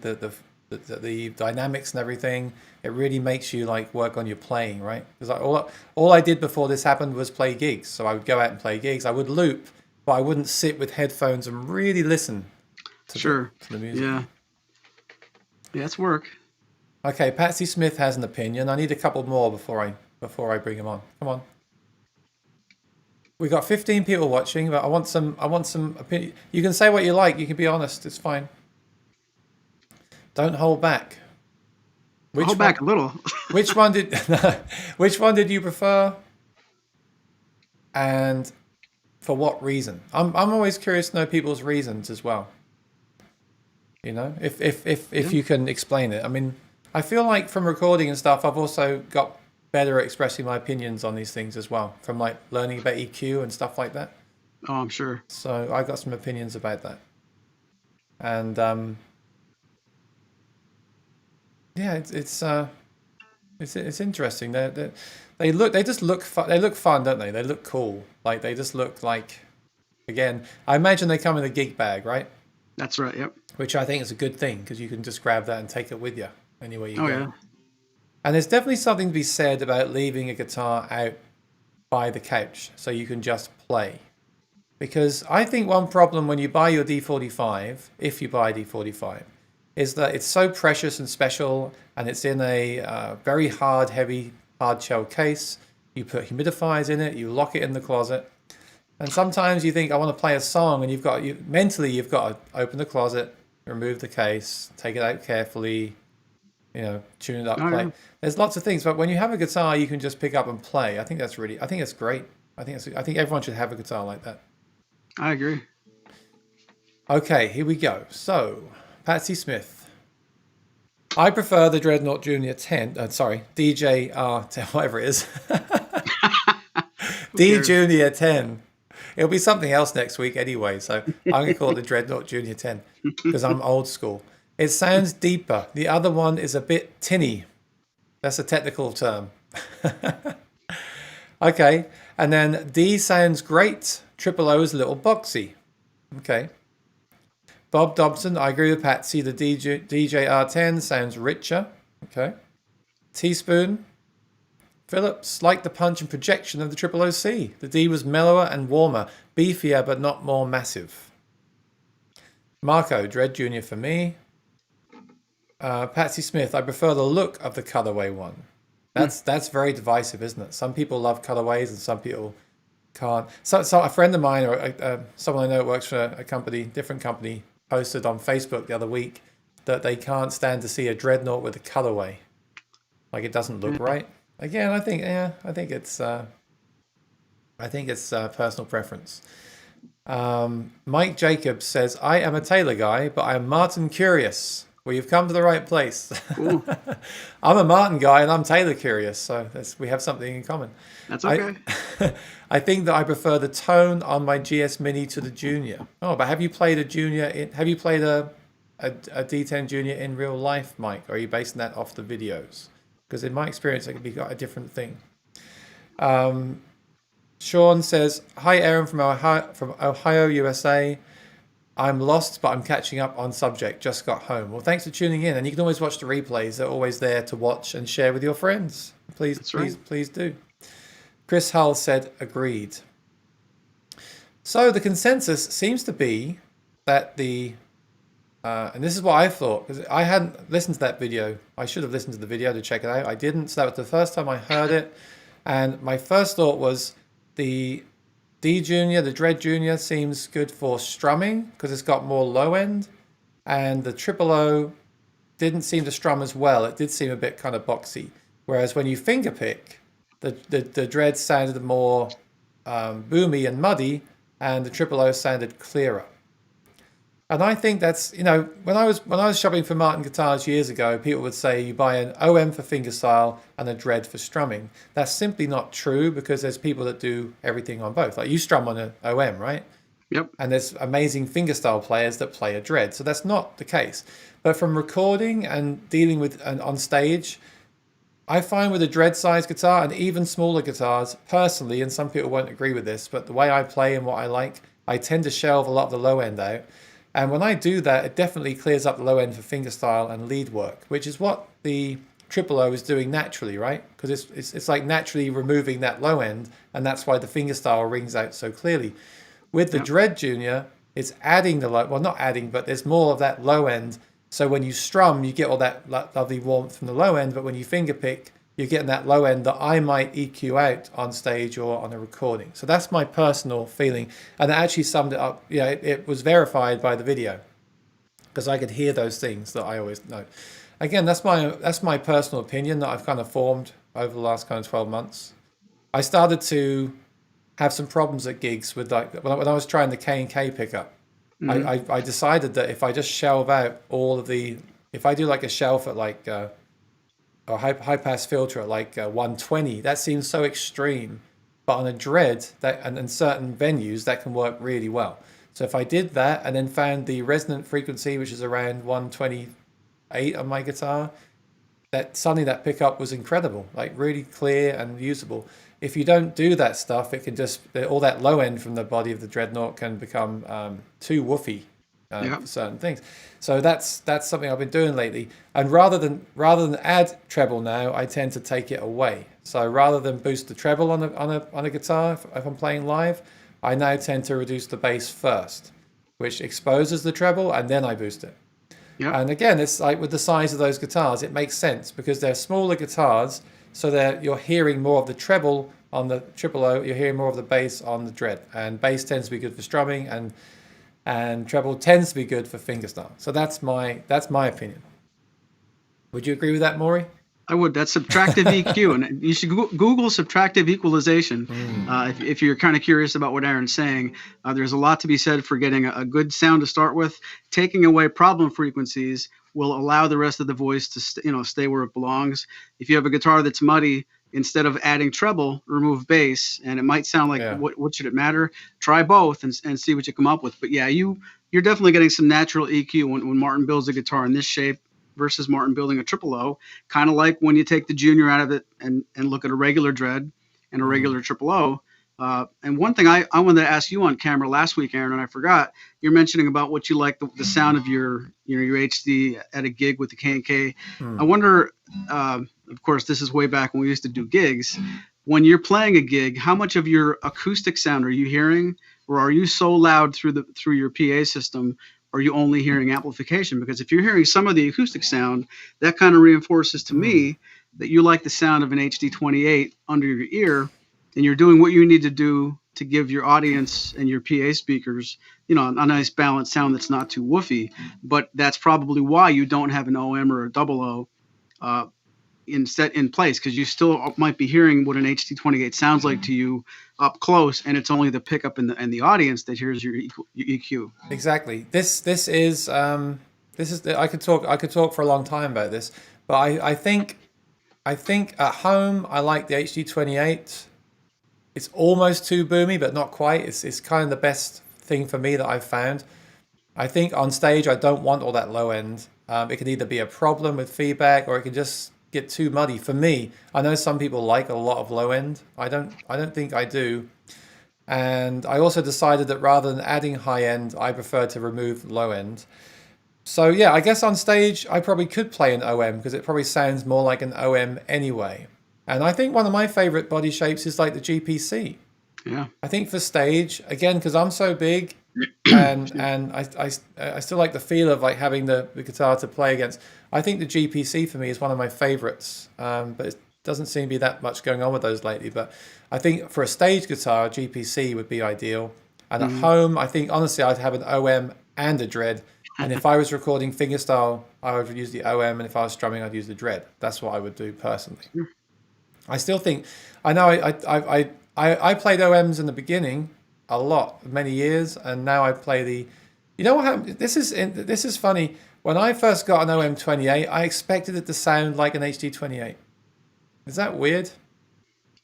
dynamics and everything. It really makes you like work on your playing, right? Because all I did before this happened was play gigs. So I would go out and play gigs. I would loop, but I wouldn't sit with headphones and really listen to the music. Yeah. Yeah, it's work. Okay, Patsy Smith has an opinion. I need a couple more before I bring him on. Come on. We got 15 people watching, but I want some opinion. You can say what you like. You can be honest. It's fine. Don't hold back. Hold back a little. which one did you prefer? And for what reason? I'm always curious to know people's reasons as well. You know, if you can explain it. I mean, I feel like from recording and stuff, I've also got better at expressing my opinions on these things as well, from like learning about EQ and stuff like that. Oh, I'm sure. So I got some opinions about that. And yeah, it's interesting. They just look fun. They look fun, don't they? They look cool. Like they just look like, again, I imagine they come in a gig bag, right? That's right. Yep. Which I think is a good thing because you can just grab that and take it with you anywhere you go. Yeah. And there's definitely something to be said about leaving a guitar out by the couch so you can just play. Because I think one problem when you buy your D45, if you buy a D45, is that it's so precious and special, and it's in a very heavy hard shell case. You put humidifiers in it, you lock it in the closet. And sometimes you think, I want to play a song, and mentally you've got to open the closet, remove the case, take it out carefully, you know, tune it up, play. Yeah. There's lots of things, but when you have a guitar, you can just pick up and play. I think that's great. I think everyone should have a guitar like that. I agree. Okay, here we go. So, Patsy Smith. I prefer the Dreadnought Junior 10. DJR 10, whatever it is. D Junior 10. It'll be something else next week anyway, so I'm going to call it the Dreadnought Junior 10 because I'm old school. It sounds deeper. The other one is a bit tinny. That's a technical term. Okay, and then D sounds great. Triple O is a little boxy. Okay. Bob Dobson, I agree with Patsy. The DJR10 sounds richer. Okay. Teaspoon. Phillips, like the punch and projection of the Triple OC. The D was mellower and warmer, beefier but not more massive. Marco, Dread Jr. for me. Patsy Smith, I prefer the look of the cutaway one. That's very divisive, isn't it? Some people love cutaways and some people can't. So a friend of mine or someone I know that works for a different company, posted on Facebook the other week that they can't stand to see a Dreadnought with a cutaway. Like it doesn't look right. Again, I think it's personal preference. Mike Jacobs says, I am a Taylor guy, but I am Martin curious. Well, you've come to the right place. I'm a Martin guy and I'm Taylor curious, so we have something in common. That's okay. I think that I prefer the tone on my GS Mini to the Junior. Oh, but have you played a Junior? Have you played a D10 Junior in real life, Mike? Or are you basing that off the videos? Because in my experience, it could be a different thing. Sean says, hi, Aaron from Ohio, USA. I'm lost, but I'm catching up on subject. Just got home. Well, thanks for tuning in. And you can always watch the replays. They're always there to watch and share with your friends. Please do. Chris Hull said, agreed. So the consensus seems to be that and this is what I thought, because I hadn't listened to that video. I should have listened to the video to check it out. I didn't, so that was the first time I heard it. And my first thought was the D Junior, the Dread Junior seems good for strumming because it's got more low end. And the Triple O didn't seem to strum as well. It did seem a bit kind of boxy. Whereas when you finger pick, the Dread sounded more boomy and muddy, and the triple O sounded clearer. And I think that's, when I was shopping for Martin guitars years ago, people would say you buy an OM for fingerstyle and a Dread for strumming. That's simply not true, because there's people that do everything on both. Like, you strum on an OM, right? Yep. And there's amazing fingerstyle players that play a Dread. So that's not the case. But from recording and dealing with and on stage, I find with a Dread size guitar and even smaller guitars, personally, and some people won't agree with this, but the way I play and what I like, I tend to shelve a lot of the low end out. And when I do that, it definitely clears up the low end for fingerstyle and lead work, which is what the triple O is doing naturally, right? Because it's like naturally removing that low end, and that's why the fingerstyle rings out so clearly. With the Dread Junior, it's adding the low, well, not adding, but there's more of that low end. So when you strum, you get all that lovely warmth from the low end, but when you finger pick, you're getting that low end that I might EQ out on stage or on a recording. So that's my personal feeling. And it actually summed it up. Yeah, it was verified by the video, because I could hear those things that I always note. Again, that's my personal opinion that I've kind of formed over the last kind of 12 months. I started to have some problems at gigs with, like, when I was trying the K&K pickup. I decided that if I just shelve out all of if I do like a shelf at like a high pass filter at like 120, that seems so extreme. But on a Dread, and in certain venues, that can work really well. So if I did that and then found the resonant frequency, which is around 128 on my guitar, suddenly that pickup was incredible, like really clear and usable. If you don't do that stuff, it can just, all that low end from the body of the Dreadnought can become too woofy for certain things. So that's something I've been doing lately. And rather than add treble now, I tend to take it away. So rather than boost the treble on a guitar, if I'm playing live, I now tend to reduce the bass first, which exposes the treble, and then I boost it. Yep. And again, it's like with the size of those guitars, it makes sense because they're smaller guitars, so you're hearing more of the treble on the triple O, you're hearing more of the bass on the Dread. And bass tends to be good for strumming, and treble tends to be good for fingerstyle. So that's my opinion. Would you agree with that, Maury? I would. That's subtractive EQ, and you should Google subtractive equalization if you're kind of curious about what Aaron's saying. There's a lot to be said for getting a good sound to start with. Taking away problem frequencies will allow the rest of the voice to stay where it belongs. If you have a guitar that's muddy, instead of adding treble, remove bass, and it might sound like what should it matter? Try both and see what you come up with. But yeah, you're definitely getting some natural EQ when Martin builds a guitar in this shape versus Martin building a triple O, kind of like when you take the Junior out of it and look at a regular Dread and a regular triple O. And one thing I wanted to ask you on camera last week, Aaron, and I forgot, you're mentioning about what you like the sound of your HD at a gig with the K&K. I wonder, of course, this is way back when we used to do gigs. When you're playing a gig, how much of your acoustic sound are you hearing, or are you so loud through your PA system? Are you only hearing amplification? Because if you're hearing some of the acoustic sound, that kind of reinforces to me that you like the sound of an HD28 under your ear, and you're doing what you need to do to give your audience and your PA speakers, a nice balanced sound that's not too woofy. But that's probably why you don't have an OM or a double O in place, because you still might be hearing what an HD28 sounds like to you up close, and it's only the pickup and the audience that hears your EQ. Exactly. This is I could talk for a long time about this, but I think at home I like the HD28. It's almost too boomy, but not quite. It's kind of the best thing for me that I've found. I think on stage I don't want all that low end. It can either be a problem with feedback, or it can just get too muddy. For me, I know some people like a lot of low end. I don't think I do. And I also decided that rather than adding high end, I prefer to remove low end. So yeah, I guess on stage I probably could play an OM, because it probably sounds more like an OM anyway. And I think one of my favorite body shapes is like the GPC. Yeah. I think for stage, again, because I'm so big, and I still like the feel of like having the guitar to play against. I think the GPC for me is one of my favorites, but it doesn't seem to be that much going on with those lately. But I think for a stage guitar, GPC would be ideal. And at home, I think honestly I'd have an OM and a Dread. And if I was recording fingerstyle, I would use the OM, and if I was strumming, I'd use the Dread. That's what I would do personally. I still think, I know I played OMs in the beginning, a lot, many years, and now I play the. You know what happened? This is funny. When I first got an OM28, I expected it to sound like an HD28. Is that weird?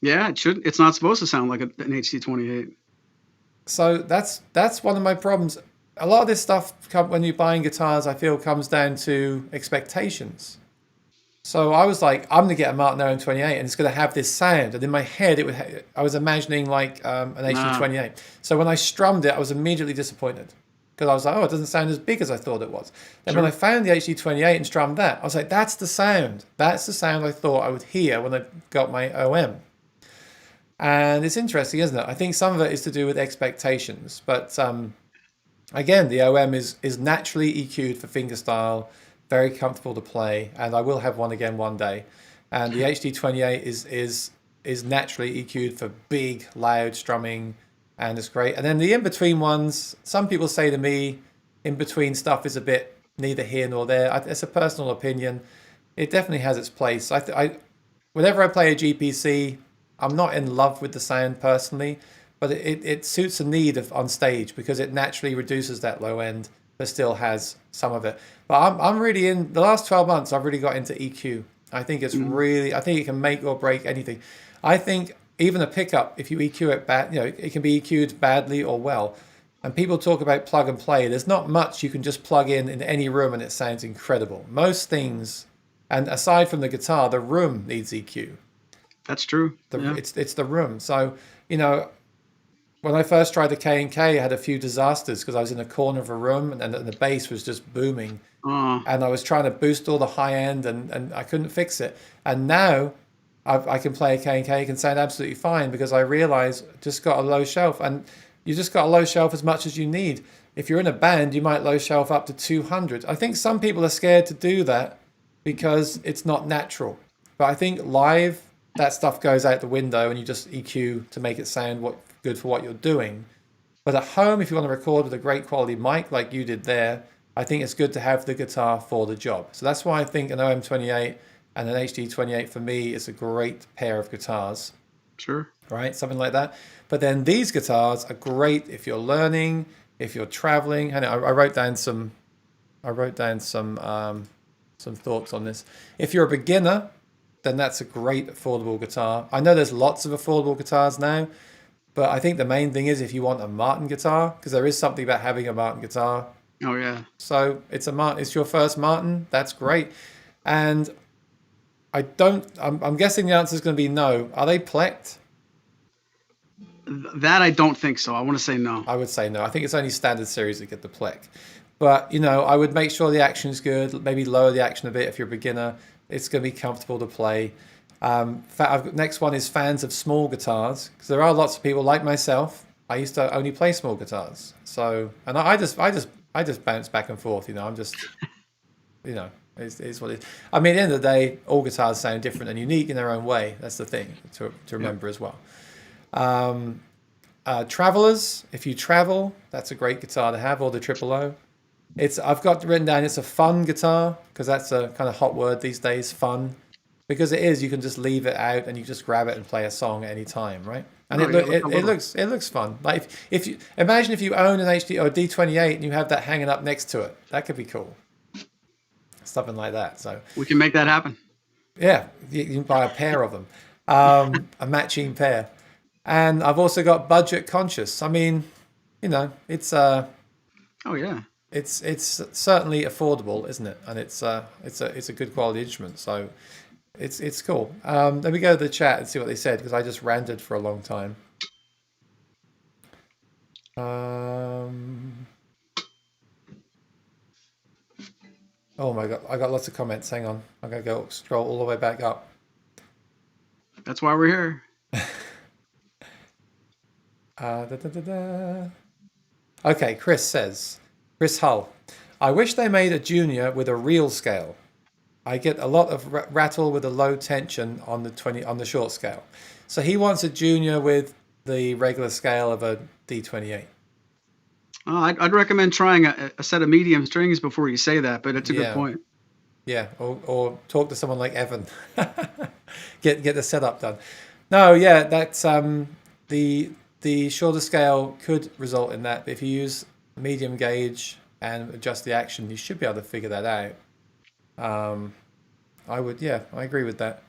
Yeah, it should. It's not supposed to sound like an HD28. So that's one of my problems. A lot of this stuff when you're buying guitars, I feel comes down to expectations. So I was like, I'm gonna get a Martin OM28, and it's gonna have this sound. And in my head, I was imagining like an HD28. So when I strummed it, I was immediately disappointed because I was like, oh, it doesn't sound as big as I thought it was. Then when I found the HD28 and strummed that, I was like, that's the sound. That's the sound I thought I would hear when I got my OM. And it's interesting, isn't it? I think some of it is to do with expectations, but again, the OM is naturally EQ'd for fingerstyle, very comfortable to play, and I will have one again one day. And the HD28 is naturally EQ'd for big, loud strumming, and it's great. And then the in-between ones, some people say to me, in-between stuff is a bit neither here nor there. It's a personal opinion. It definitely has its place. Whenever I play a GPC, I'm not in love with the sound personally, but it suits a need on stage because it naturally reduces that low end, but still has some of it. But I'm really in the last 12 months. I've really got into EQ. I think it's really. I think it can make or break anything. I think even a pickup, if you EQ it bad, it can be EQ'd badly or well. And people talk about plug and play. There's not much you can just plug in any room and it sounds incredible. Most things, and aside from the guitar, the room needs EQ. That's true. It's the room. So when I first tried the K&K, I had a few disasters because I was in a corner of a room and the bass was just booming. And I was trying to boost all the high end and I couldn't fix it. And now I can play a K&K, it can sound absolutely fine because I realize just got a low shelf. And you just got a low shelf as much as you need. If you're in a band, you might low shelf up to 200. I think some people are scared to do that because it's not natural. But I think live, that stuff goes out the window and you just EQ to make it sound good for what you're doing. But at home, if you want to record with a great quality mic like you did there, I think it's good to have the guitar for the job. So that's why I think an OM28 and an HD28 for me is a great pair of guitars. Sure. Right? Something like that. But then these guitars are great if you're learning, if you're traveling. And I wrote down some thoughts on this. If you're a beginner, then that's a great affordable guitar. I know there's lots of affordable guitars now, but I think the main thing is if you want a Martin guitar, because there is something about having a Martin guitar. Oh yeah. So it's your first Martin. That's great. And I'm guessing the answer is going to be no. Are they plecked? That I don't think so. I want to say no. I would say no. I think it's only standard series that get the pleck. But I would make sure the action is good. Maybe lower the action a bit if you're a beginner. It's going to be comfortable to play. Next one is fans of small guitars, because there are lots of people like myself. I used to only play small guitars, and I just bounce back and forth. I'm just, it's what it is. I mean, at the end of the day, all guitars sound different and unique in their own way. That's the thing to remember as well. Travelers, if you travel, that's a great guitar to have, or the Triple O. I've got written down, it's a fun guitar, because that's a kind of hot word these days, fun. Because it is, you can just leave it out and you just grab it and play a song at any time, right? And it looks fun. Like if you imagine if you own an HD or a D28 and you have that hanging up next to it, that could be cool. Something like that. So we can make that happen. Yeah, you can buy a pair of them, a matching pair. And I've also got budget conscious. I mean, it's oh yeah. It's certainly affordable, isn't it? And it's a good quality instrument, so it's cool. Let me go to the chat and see what they said, because I just ranted for a long time. Oh my god, I got lots of comments. Hang on, I'm gonna go scroll all the way back up. That's why we're here. Okay, Chris Hull, I wish they made a junior with a real scale. I get a lot of rattle with a low tension on the short scale. So he wants a junior with the regular scale of a D28. I'd recommend trying a set of medium strings before you say that, but it's a good point. Yeah, or talk to someone like Evan. get the setup done. No, yeah, that's the the shorter scale could result in that, but if you use medium gauge and adjust the action, you should be able to figure that out. I agree with that.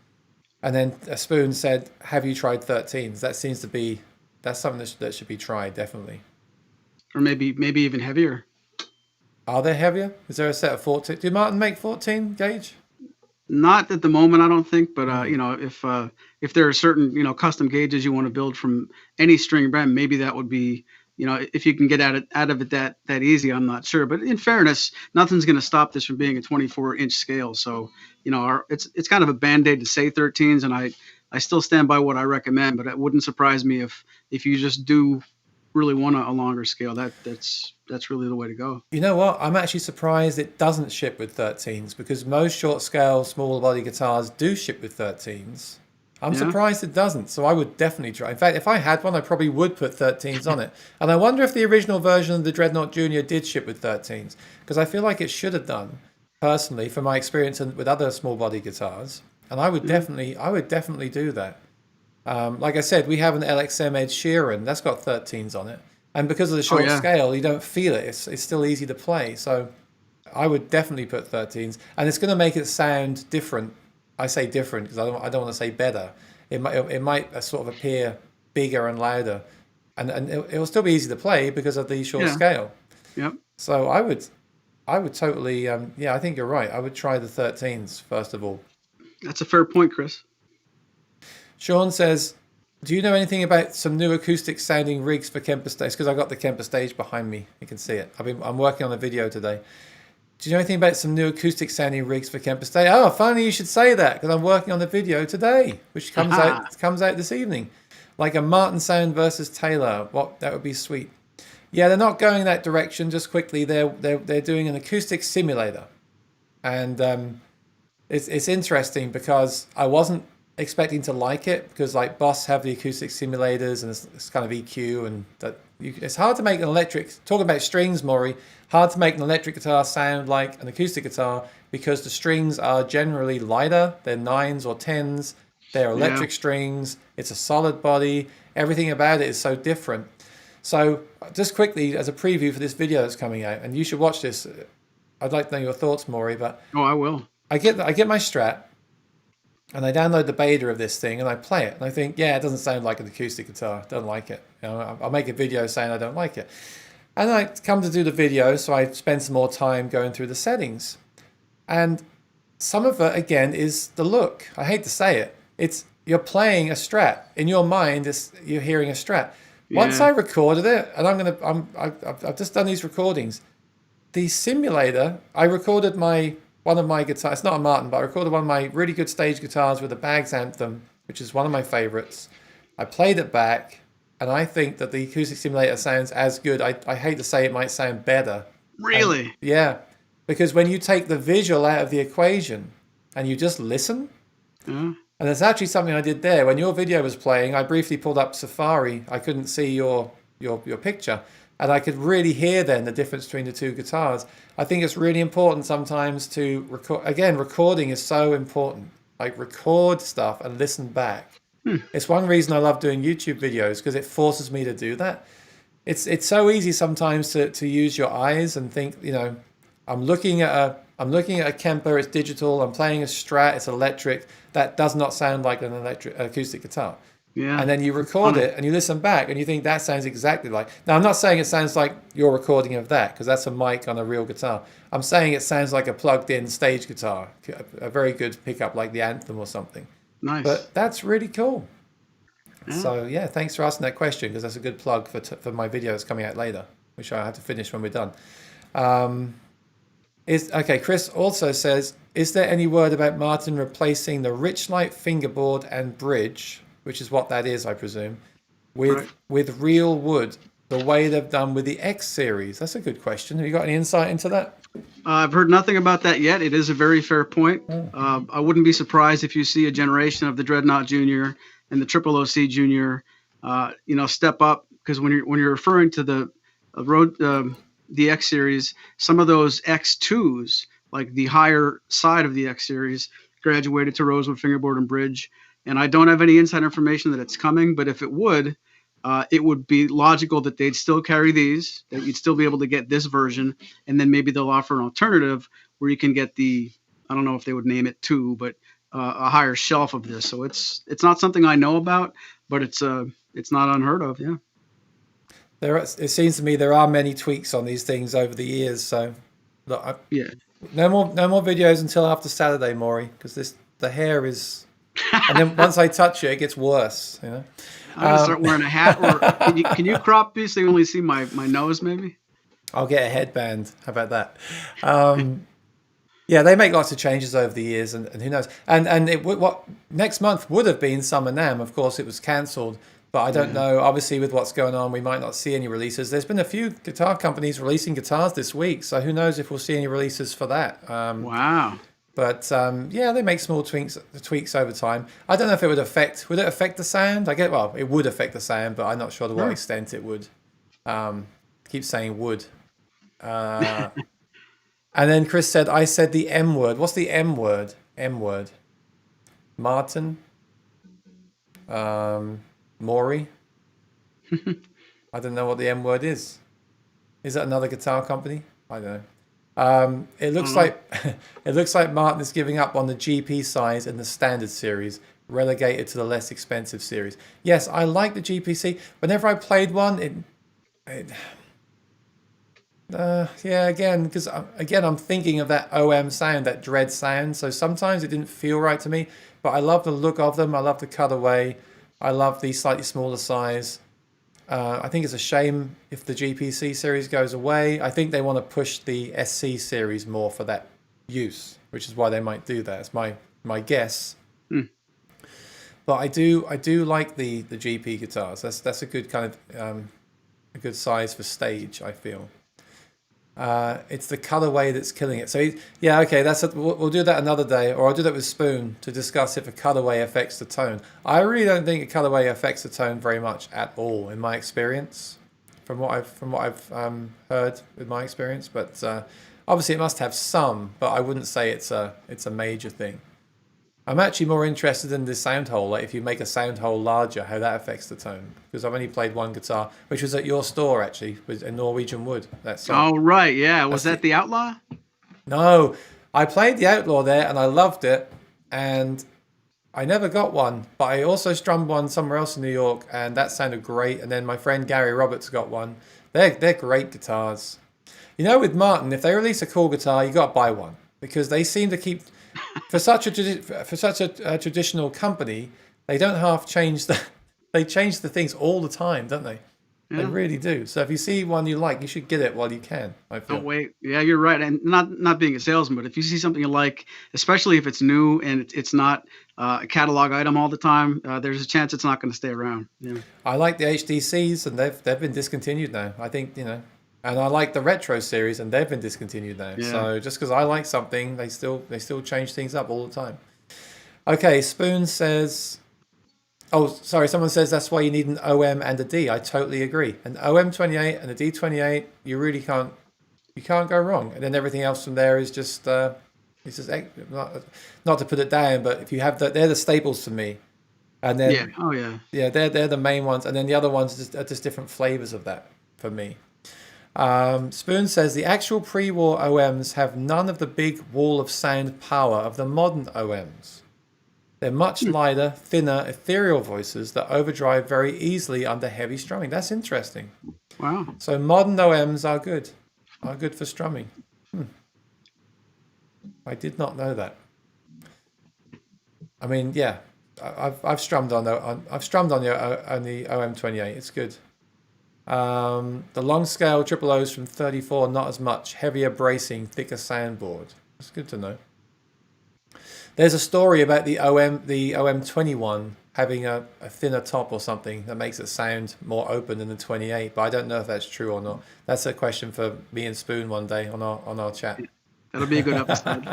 And then a Spoon said, "Have you tried 13s?" That seems to be that's something that should be tried definitely. Or maybe even heavier. Are they heavier? Is there a set of 14? Do Martin make 14 gauge? Not at the moment, I don't think, but if there are certain custom gauges you want to build from any string brand, maybe that would be if you can get out of it that easy. I'm not sure, but in fairness, nothing's going to stop this from being a 24-inch scale. So it's kind of a band-aid to say 13s, and I still stand by what I recommend. But it wouldn't surprise me if you just do really want a longer scale. That's really the way to go. You know what? I'm actually surprised it doesn't ship with 13s because most short scale, smaller body guitars do ship with 13s. I'm surprised it doesn't. So I would definitely try. In fact, if I had one, I probably would put 13s on it. And I wonder if the original version of the Dreadnought Junior did ship with 13s because I feel like it should have done, personally, from my experience with other small body guitars. And I would definitely do that. Like I said, we have an LXM Ed Sheeran that's got 13s on it, and because of the short scale, you don't feel it. It's still easy to play. So I would definitely put 13s, and it's going to make it sound different. I say different because I don't want to say better. It might sort of appear bigger and louder, and it'll still be easy to play because of the short scale. Yep. So I would totally I think you're right. I would try the 13s first of all. That's a fair point, Chris. Sean says, "Do you know anything about some new acoustic sounding rigs for Kemper Stage?" Because I got the Kemper Stage behind me. You can see it. I'm working on a video today. Do you know anything about some new acoustic sounding rigs for Kemper Stage? Oh, funny you should say that because I'm working on the video today, which comes out this evening. Like a Martin sound versus Taylor. That would be sweet. Yeah, they're not going that direction. Just quickly, they're doing an acoustic simulator, and it's interesting because I wasn't expecting to like it because like Boss have the acoustic simulators and it's kind of EQ and it's hard to make an electric, talking about strings, Maury, hard to make an electric guitar sound like an acoustic guitar because the strings are generally lighter. They're 9s or 10s. They're electric strings. It's a solid body. Everything about it is so different. So just quickly as a preview for this video that's coming out, and you should watch this. I'd like to know your thoughts, Maury, but I will. I get my Strat, and I download the beta of this thing, and I play it, and I think, it doesn't sound like an acoustic guitar. Don't like it. I'll make a video saying I don't like it, and I come to do the video, so I spend some more time going through the settings, and some of it again is the look. I hate to say it. It's you're playing a Strat in your mind. You're hearing a Strat. Once I recorded it, and I've just done these recordings. The simulator, I recorded one of my guitars, it's not a Martin, but I recorded one of my really good stage guitars with a Bags Anthem, which is one of my favorites. I played it back, and I think that the acoustic simulator sounds as good. I hate to say it might sound better. Really? And, because when you take the visual out of the equation and you just listen, and there's actually something I did there. When your video was playing, I briefly pulled up Safari. I couldn't see your picture. And I could really hear then the difference between the two guitars. I think it's really important sometimes to record. Again, recording is so important. Like record stuff and listen back. It's one reason I love doing YouTube videos because it forces me to do that. It's so easy sometimes to use your eyes and think, I'm looking at a Kemper, it's digital, I'm playing a Strat, it's electric. That does not sound like an acoustic guitar. Yeah. And then you record it and you listen back and you think that sounds exactly like. Now, I'm not saying it sounds like your recording of that because that's a mic on a real guitar. I'm saying it sounds like a plugged in stage guitar, a very good pickup like the Anthem or something. Nice. But that's really cool. Yeah. So, thanks for asking that question because that's a good plug for my video that's coming out later, which I have to finish when we're done. Chris also says, is there any word about Martin replacing the Richlight fingerboard and bridge, which is what that is, I presume, with real wood, the way they've done with the X series? That's a good question. Have you got any insight into that? I've heard nothing about that yet. It is a very fair point. I wouldn't be surprised if you see a generation of the Dreadnought Junior and the Triple OC Junior, step up, because when you're referring to the X series, some of those X2s, like the higher side of the X series, graduated to rosewood fingerboard and bridge. And I don't have any inside information that it's coming, but if it would, it would be logical that they'd still carry these, that you'd still be able to get this version, and then maybe they'll offer an alternative where you can get the, I don't know if they would name it two, but a higher shelf of this. So it's not something I know about, but it's not unheard of. Yeah. It seems to me there are many tweaks on these things over the years. So look, Yeah. no more videos until after Saturday, Maury, because the hair is, and then once I touch it, it gets worse. You know. I'm gonna start wearing a hat, or can you crop these so you only see my nose, maybe? I'll get a headband. How about that? Yeah, they make lots of changes over the years, and who knows? And what next month would have been Summer NAMM. Of course, it was cancelled, but I don't know. Obviously, with what's going on, we might not see any releases. There's been a few guitar companies releasing guitars this week, so who knows if we'll see any releases for that. Wow. But yeah, they make small tweaks over time. I don't know if it would it affect the sound? Well, it would affect the sound, but I'm not sure to what extent it would. Keep saying would. And then Chris said, I said the M word. What's the M word? M word. Martin? Maury? I don't know what the M word is. Is that another guitar company? I don't know. It looks like Martin is giving up on the GP size in the standard series, relegated to the less expensive series. Yes, I like the GPC. Whenever I played one, because I'm thinking of that OM sound, that dread sound. So sometimes it didn't feel right to me, but I love the look of them. I love the cutaway. I love the slightly smaller size. I think it's a shame if the GPC series goes away. I think they want to push the SC series more for that use, which is why they might do that. It's my guess. But I do like the GP guitars. That's a good kind of a good size for stage, I feel. It's the colorway that's killing it. So yeah, okay, we'll do that another day, or I'll do that with Spoon to discuss if a colorway affects the tone. I really don't think a colorway affects the tone very much at all, in my experience, from what I've heard with my experience. But obviously, it must have some. But I wouldn't say it's a major thing. I'm actually more interested in the sound hole, like if you make a sound hole larger, how that affects the tone. Because I've only played one guitar, which was at your store actually, was in Norwegian Wood. Oh right, yeah. Was that the Outlaw? No, I played the Outlaw there and I loved it, and I never got one. But I also strummed one somewhere else in New York, and that sounded great. And then my friend Gary Roberts got one. They're great guitars. You know, with Martin, if they release a cool guitar, you got to buy one, because they seem to keep. For such a traditional company, they don't half change they change the things all the time, don't they? Yeah. They really do. So if you see one you like, you should get it while you can, I feel. Oh wait, yeah, you're right. And not being a salesman, but if you see something you like, especially if it's new and it's not a catalog item all the time, there's a chance it's not going to stay around. Yeah. I like the HDCs, and they've been discontinued now. I think, and I like the retro series, and they've been discontinued now. Yeah. So just because I like something, they still change things up all the time. Okay, Spoon says, oh, sorry, someone says that's why you need an OM and a D. I totally agree. An OM28 and a D28, you really can't go wrong. And then everything else from there is just, it's just not to put it down, but if you have they're the staples for me. And then yeah, they're the main ones, and then the other ones are just different flavors of that for me. Spoon says the actual pre-war OMs have none of the big wall of sound power of the modern OMs. They're much lighter, thinner, ethereal voices that overdrive very easily under heavy strumming. That's interesting. Wow. So modern OMs are good for strumming. I did not know that. I mean, yeah, I've strummed on the OM28. It's good. The long scale triple O's from 34, not as much. Heavier bracing, thicker soundboard. That's good to know. There's a story about the OM21 having a thinner top or something that makes it sound more open than the 28, but I don't know if that's true or not. That's a question for me and Spoon one day on our chat. That'll be a good episode.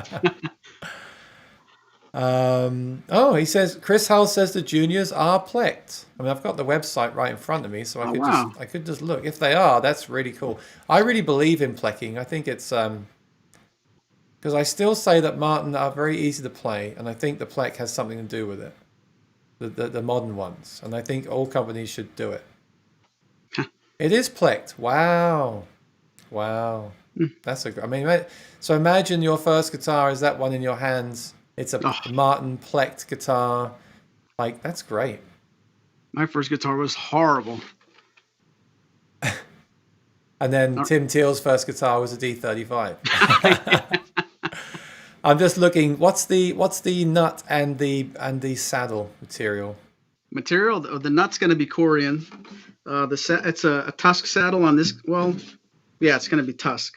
He says Chris Hull says the juniors are plecked. I mean, I've got the website right in front of me, so I could just look. If they are, that's really cool. I really believe in plecking. I think it's because I still say that Martin are very easy to play, and I think the pleck has something to do with it. The modern ones, and I think all companies should do it. It is plecked. Wow. Wow. Mm. That's a. I mean, so imagine your first guitar is that one in your hands. It's a Oh, Martin plecked guitar. Like, that's great. my first guitar was horrible. And then Uh, Tim Teal's first guitar was a D35. I'm just looking. What's the nut and the saddle material? Material, the nut's going to be Corian. It's a Tusk saddle on this. Well, yeah, it's going to be Tusk,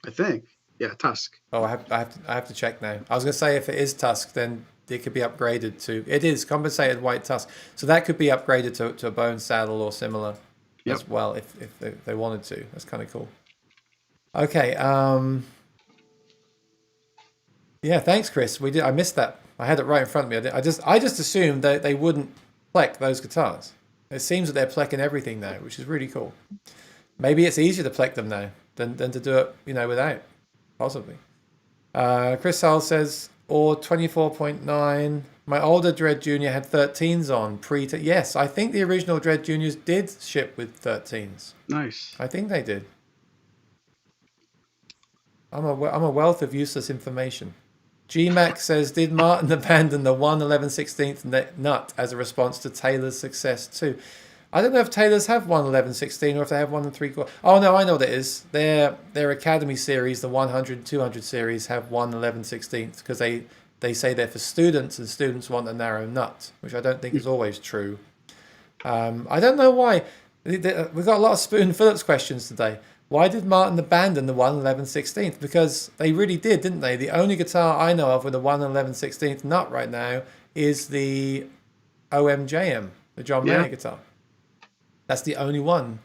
I think. Yeah, Tusk. Oh, I have to check now. I was going to say if it is Tusk, then it could be upgraded to. It is compensated white Tusk, so that could be upgraded to a bone saddle or similar Yep. as well if they wanted to. That's kind of cool. Okay. Yeah. Thanks, Chris. We did. I missed that. I had it right in front of me. I just assumed that they wouldn't pleck those guitars. It seems that they're plecking everything now, which is really cool. Maybe it's easier to pleck them now than to do it, without. Possibly. Chris Hull says, or 24.9. My older Dread Junior had 13s on yes, I think the original Dread Juniors did ship with 13s. Nice. I think they did. I'm a wealth of useless information. GMAC says, did Martin abandon the 1/11/16 nut as a response to Taylor's success too? I don't know if Taylors have 1/11/16 or if they have 1 3/4. Oh no, I know what it is. Their Academy series, the 100 200 series, have 1/11/16 because they say they're for students and students want a narrow nut, which I don't think is always true. I don't know why. We've got a lot of Spoon Phillips questions today. Why did Martin abandon the 1/11/16? Because they really did, didn't they? The only guitar I know of with a 1/11/16 nut right now is the OMJM, the John Mayer guitar. That's the only one.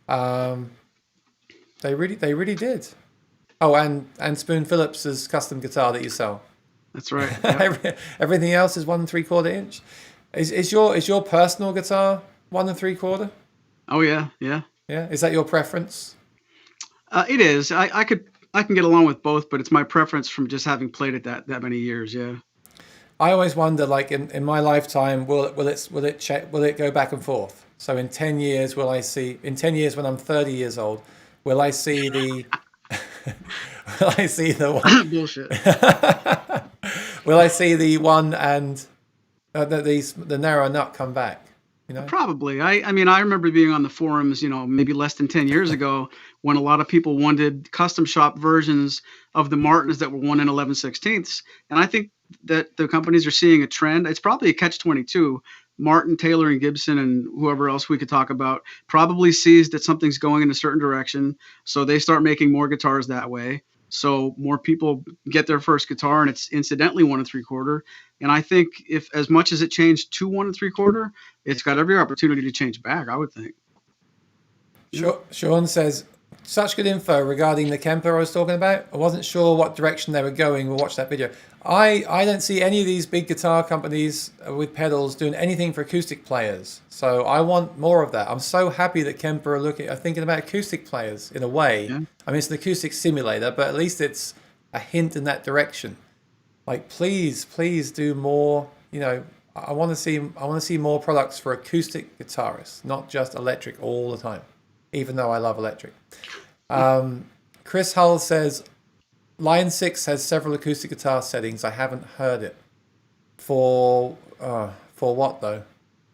They really did. Oh, and Spoon Phillips's custom guitar that you sell. That's right. Yep. Everything else is 1 3/4 inch. Is your personal guitar 1 3/4? Oh yeah, yeah. Yeah. Is that your preference? It is. I can get along with both, but it's my preference from just having played it that many years. Yeah. I always wonder, like in my lifetime, will it go back and forth? So in 10 years, in 10 years when I'm 30 years old, will I see the will I see the one? Bullshit. Will I see the one and the narrow nut come back? Probably. I mean, I remember being on the forums, maybe less than 10 years ago when a lot of people wanted custom shop versions of the Martins that were 1 11/16. And I think that the companies are seeing a trend. It's probably a catch-22. Martin, Taylor, and Gibson, and whoever else we could talk about, probably sees that something's going in a certain direction. So they start making more guitars that way. So more people get their first guitar, and it's incidentally 1 3/4. And I think if as much as it changed to 1 3/4, it's got every opportunity to change back, I would think. Sean says, such good info regarding the Kemper I was talking about. I wasn't sure what direction they were going. We'll watch that video. I don't see any of these big guitar companies with pedals doing anything for acoustic players. So I want more of that. I'm so happy that Kemper are thinking about acoustic players in a way. Yeah. I mean, it's an acoustic simulator, but at least it's a hint in that direction. Like, please do more. I want to see more products for acoustic guitarists, not just electric all the time. Even though I love electric. Chris Hull says, Line 6 has several acoustic guitar settings. I haven't heard it. For what though?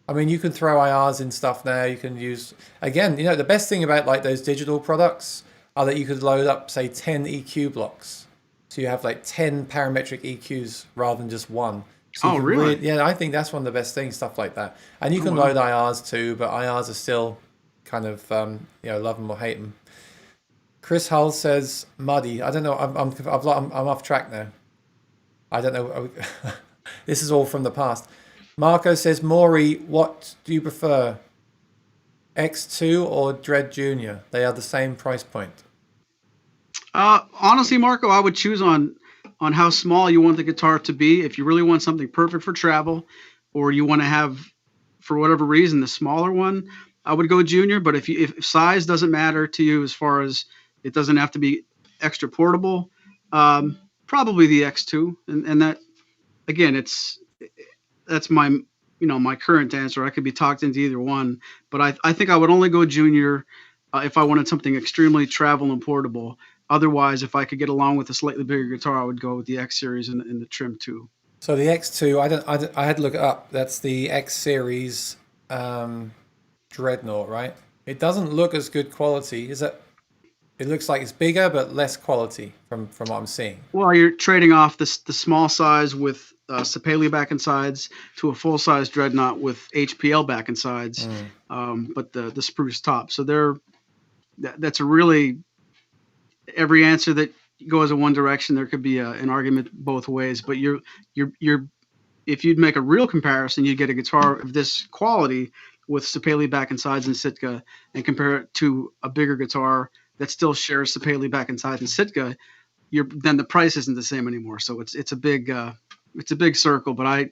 I mean, you can throw IRs in stuff now. You can use, again, the best thing about like those digital products are that you could load up, say, 10 EQ blocks. So you have like 10 parametric EQs rather than just one. So Oh, really? Yeah, I think that's one of the best things, stuff like that. And you can load IRs too, but IRs are still kind of, love them or hate them. Chris Hull says muddy. I don't know. I'm off track now. I don't know. This is all from the past. Marco says, Maury, what do you prefer? X2 or Dread Junior? They are the same price point. Honestly, Marco, I would choose on how small you want the guitar to be. If you really want something perfect for travel, or you want to have, for whatever reason, the smaller one, I would go Junior. But if size doesn't matter to you, as far as it doesn't have to be extra portable, probably the X2. And that, again, that's my my current answer. I could be talked into either one, but I think I would only go junior if I wanted something extremely travel and portable. Otherwise, if I could get along with a slightly bigger guitar, I would go with the X series and the Trim 2. So the X2, I had to look it up. That's the X series Dreadnought, right? It doesn't look as good quality. Is it? It looks like it's bigger but less quality from what I'm seeing. Well, you're trading off the small size with Sapele back and sides to a full size Dreadnought with HPL back and sides, but the spruce top. So that's a really, every answer that goes in one direction, there could be an argument both ways. But you're if you'd make a real comparison, you'd get a guitar of this quality with Sapele back and sides and Sitka, and compare it to a bigger guitar that still shares Sapele back and sides and Sitka. Then the price isn't the same anymore. So it's a big circle. But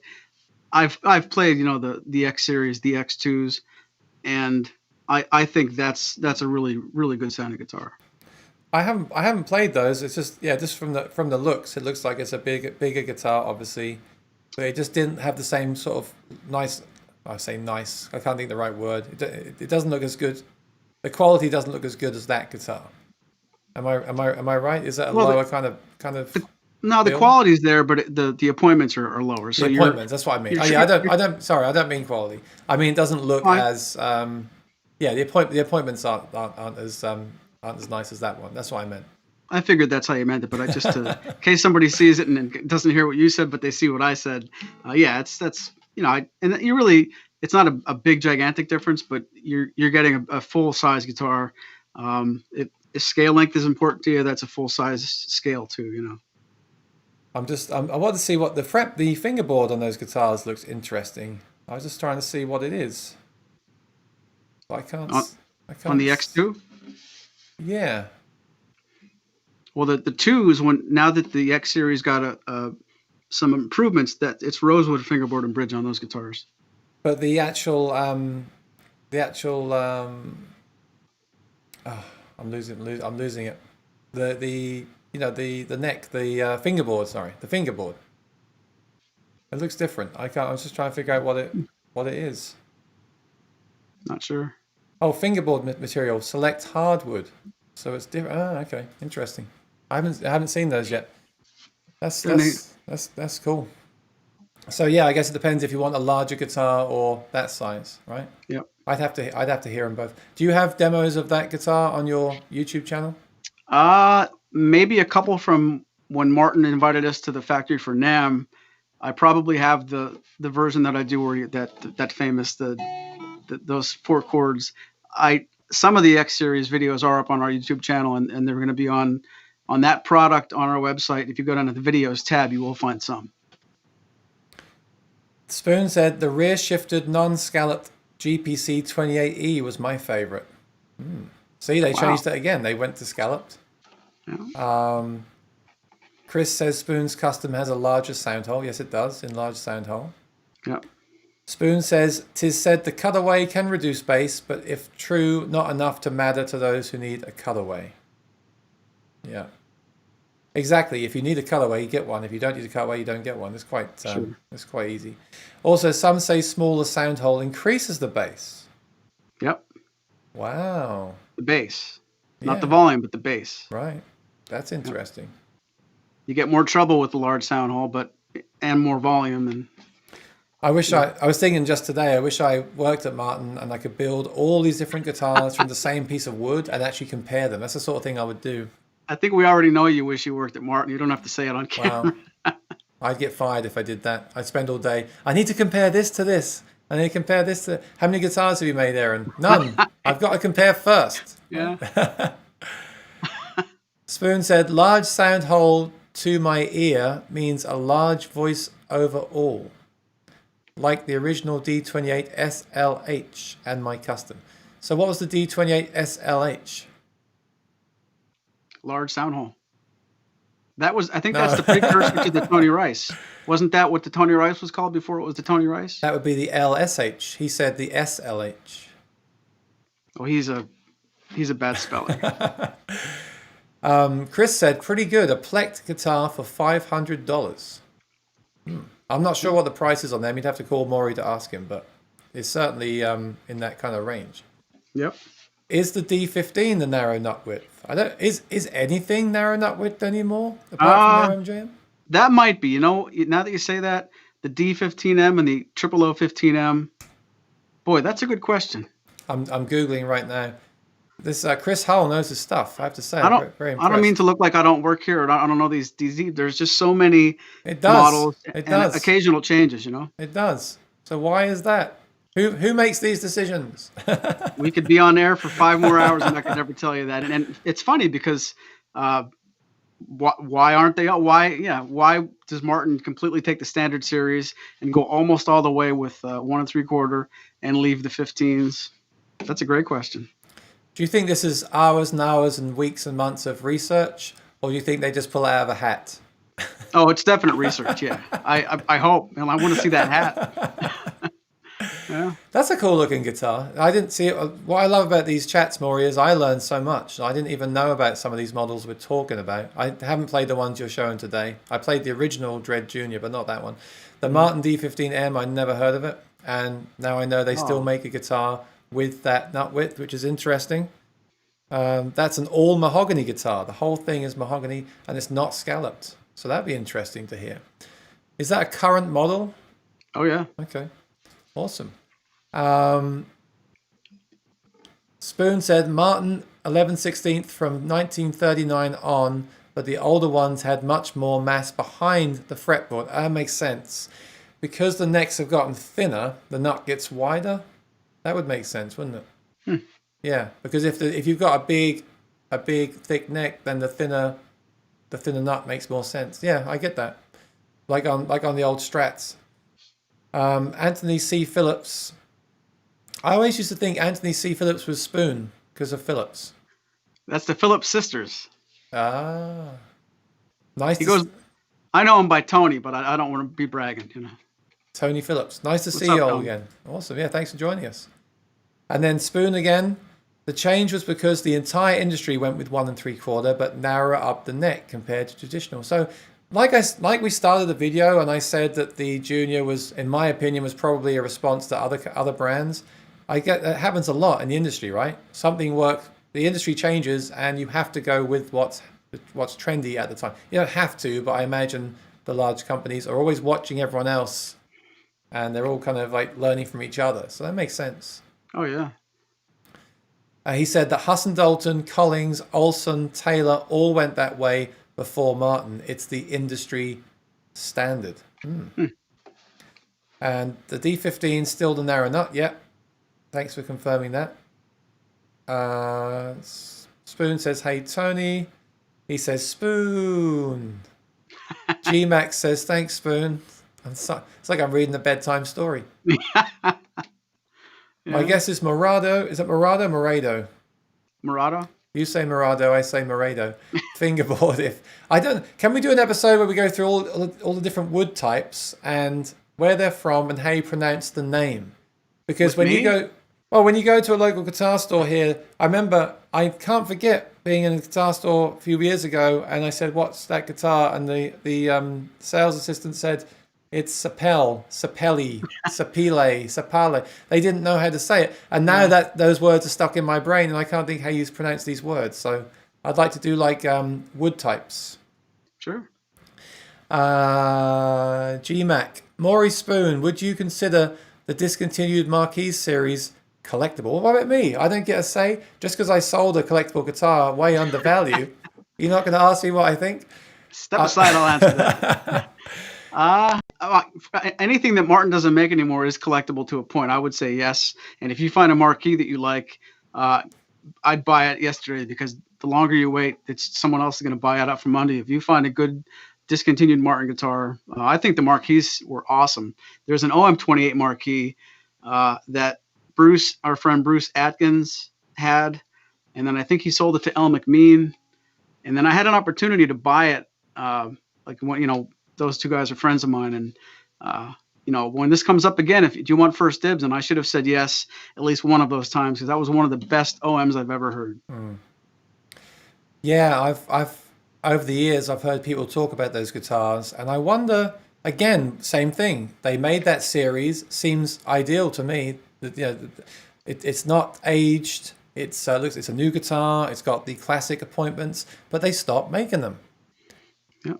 I've played the X series, the X2s, and I think that's a really really good sounding guitar. I haven't played those. It's just from the looks, it looks like it's a bigger guitar, obviously, but it just didn't have the same sort of nice. I say nice. I can't think of the right word. It doesn't look as good. The quality doesn't look as good as that guitar. Am I right? Is that a lower kind of? No, the quality's there, but the appointments are lower. So the appointments. That's what I mean. I don't. Sorry, I don't mean quality. I mean it doesn't look as. The appointments aren't as nice as that one. That's what I meant. I figured that's how you meant it, but in case somebody sees it and doesn't hear what you said, but they see what I said. And you really, it's not a big gigantic difference, but you're getting a full size guitar. If scale length is important to you, that's a full size scale too. I want to see what the fingerboard on those guitars looks interesting. I was just trying to see what it is. But I can't. On the X2. Yeah. Well, the 2 is now that the X series got some improvements, that it's rosewood fingerboard and bridge on those guitars. But the actual I'm losing it. The neck, the fingerboard. Sorry, the fingerboard. It looks different. I was just trying to figure out what it is. Not sure. Oh, fingerboard material. Select hardwood. So it's different. Ah, okay, interesting. I haven't seen those yet. That's cool. So yeah, I guess it depends if you want a larger guitar or that size, right? Yep. I'd have to hear them both. Do you have demos of that guitar on your YouTube channel? Maybe a couple from when Martin invited us to the factory for NAMM. I probably have the version that I do where that famous those 4 chords. Some of the X series videos are up on our YouTube channel, and they're going to be on that product on our website. If you go down to the videos tab, you will find some. Spoon said the rear shifted non-scalloped GPC 28E was my favorite. See, they changed it again. They went to scalloped. Yeah. Chris says Spoon's custom has a larger sound hole. Yes, it does. Enlarged sound hole. Yeah. Spoon says, "'Tis said the cutaway can reduce bass, but if true, not enough to matter to those who need a cutaway." Yeah. Exactly. If you need a cutaway, you get one. If you don't need a cutaway, you don't get one. It's quite easy. Also, some say smaller sound hole increases the bass. Yep. Wow. The bass. Not the volume, but the bass. Right. That's interesting. Yep. You get more trouble with the large sound hole, and more volume. And I was thinking just today, I wish I worked at Martin and I could build all these different guitars from the same piece of wood and actually compare them. That's the sort of thing I would do. I think we already know you wish you worked at Martin. You don't have to say it on camera. Wow. I'd get fired if I did that. I'd spend all day. I need to compare this to this. I need to compare this to... How many guitars have you made, Aaron? None. I've got to compare first. Yeah. Spoon said, large sound hole to my ear means a large voice over all. Like the original D28 SLH and my custom. So what was the D28 SLH? Large sound hole. That's the precursor to the Tony Rice. Wasn't that what the Tony Rice was called before it was the Tony Rice? That would be the LSH. He said the SLH. Oh, he's a bad speller. Chris said, pretty good. A Plect guitar for $500. I'm not sure what the price is on them. You'd have to call Maury to ask him, but it's certainly in that kind of range. Yep. Is the D15 the narrow nut width? I don't. Is anything narrow nut width anymore apart Uh, from their MJM? that might be. Now that you say that, the D15M and the 0015M. Boy, that's a good question. I'm googling right now. This Chris Hull knows his stuff. I have to say, I I'm don't. very I don't mean impressed. to look like I don't work here, or I don't know these. There's just so many It does. models It and does. occasional changes. It does. So why is that? Who makes these decisions? We could be on air for 5 more hours, and I could never tell you that. And it's funny because why aren't they? Why does Martin completely take the standard series and go almost all the way with 1 3/4 and leave the 15s? That's a great question. Do you think this is hours and hours and weeks and months of research, or do you think they just pull it out of a hat? Oh, it's definite research. Yeah, I hope, and I want to see that hat. Yeah. That's a cool looking guitar. I didn't see it. What I love about these chats, Maury, is I learned so much. I didn't even know about some of these models we're talking about. I haven't played the ones you're showing today. I played the original Dread Junior, but not that one. The Martin D15M, I never heard of it. And now I know they still Oh. make a guitar with that nut width, which is interesting. That's an all mahogany guitar. The whole thing is mahogany and it's not scalloped. So that'd be interesting to hear. Is that a current model? Oh yeah. Okay. Awesome. Spoon said Martin 11/16 from 1939 on, but the older ones had much more mass behind the fretboard. That makes sense. Because the necks have gotten thinner, the nut gets wider. That would make sense, wouldn't it? Yeah, because if you've got a big thick neck, then the thinner nut makes more sense. Yeah, I get that. Like on the old Strats. Anthony C. Phillips. I always used to think Anthony C. Phillips was Spoon because of Phillips. That's the Phillips sisters. Ah, nice. He goes. I know him by Tony, but I don't want to be bragging. Tony Phillips. Nice to see up, you all Tony? again. Awesome. Yeah, thanks for joining us. And then Spoon again. The change was because the entire industry went with 1 3/4, but narrower up the neck compared to traditional. So, like we started the video, and I said that the Junior was, in my opinion, was probably a response to other brands. I get that happens a lot in the industry, right? Something works, the industry changes, and you have to go with what's trendy at the time. You don't have to, but I imagine the large companies are always watching everyone else, and they're all kind of like learning from each other. So that makes sense. Oh yeah. He said that Husson Dalton, Collings, Olson, Taylor all went that way before Martin. It's the industry standard. And the D15 still the narrow nut. Yep. Thanks for confirming that. Spoon says, hey, Tony. He says, Spoon. G-Max says, thanks, Spoon. It's like I'm reading a bedtime story. My guess is Morado. Is it Morado? Morado. Murata. You say Morado, I say Morado. Fingerboard. Can we do an episode where we go through all the different wood types and where they're from and how you pronounce the name? Because when you go to a local guitar store here, I remember I can't forget being in a guitar store a few years ago, and I said, "What's that guitar?" And the sales assistant said, it's Sapele, Sapele. They didn't know how to say it. And now that those words are stuck in my brain and I can't think how you pronounce these words. So I'd like to do like wood types. Sure. GMAC. Maury Spoon, would you consider the discontinued Marquis series collectible? What about me? I don't get a say. Just because I sold a collectible guitar way under value, you're not going to ask me what I think? Step aside, I'll answer that. Anything that Martin doesn't make anymore is collectible to a point. I would say yes. And if you find a Marquis that you like, I'd buy it yesterday, because the longer you wait, it's someone else is going to buy it up from under you. If you find a good discontinued Martin guitar, I think the Marquis were awesome. There's an OM28 Marquis that our friend Bruce Atkins had, and then I think he sold it to El McMean. And then I had an opportunity to buy it, those two guys are friends of mine, and when this comes up again, do you want first dibs? And I should have said yes at least one of those times, because that was one of the best OMs I've ever heard. Yeah, I've over the years I've heard people talk about those guitars, and I wonder again, same thing. They made that series. Seems ideal to me. It's not aged. It's it's a new guitar. It's got the classic appointments, but they stopped making them. Yeah.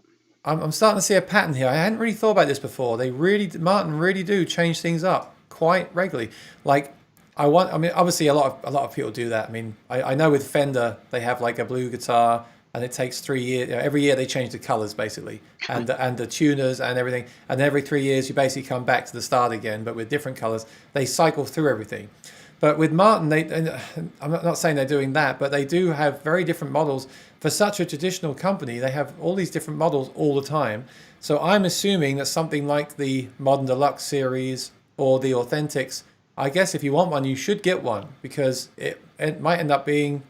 I'm starting to see a pattern here. I hadn't really thought about this before. Martin really do change things up quite regularly. Like I mean, obviously a lot of people do that. I mean, I know with Fender they have like a blue guitar, and it takes 3 years. Every year they change the colors basically, and the tuners and everything. And every 3 years you basically come back to the start again, but with different colors. They cycle through everything. But with Martin, I'm not saying they're doing that, but they do have very different models. For such a traditional company, they have all these different models all the time. So I'm assuming that something like the Modern Deluxe series or the Authentics, I guess if you want one, you should get one, because it might end up being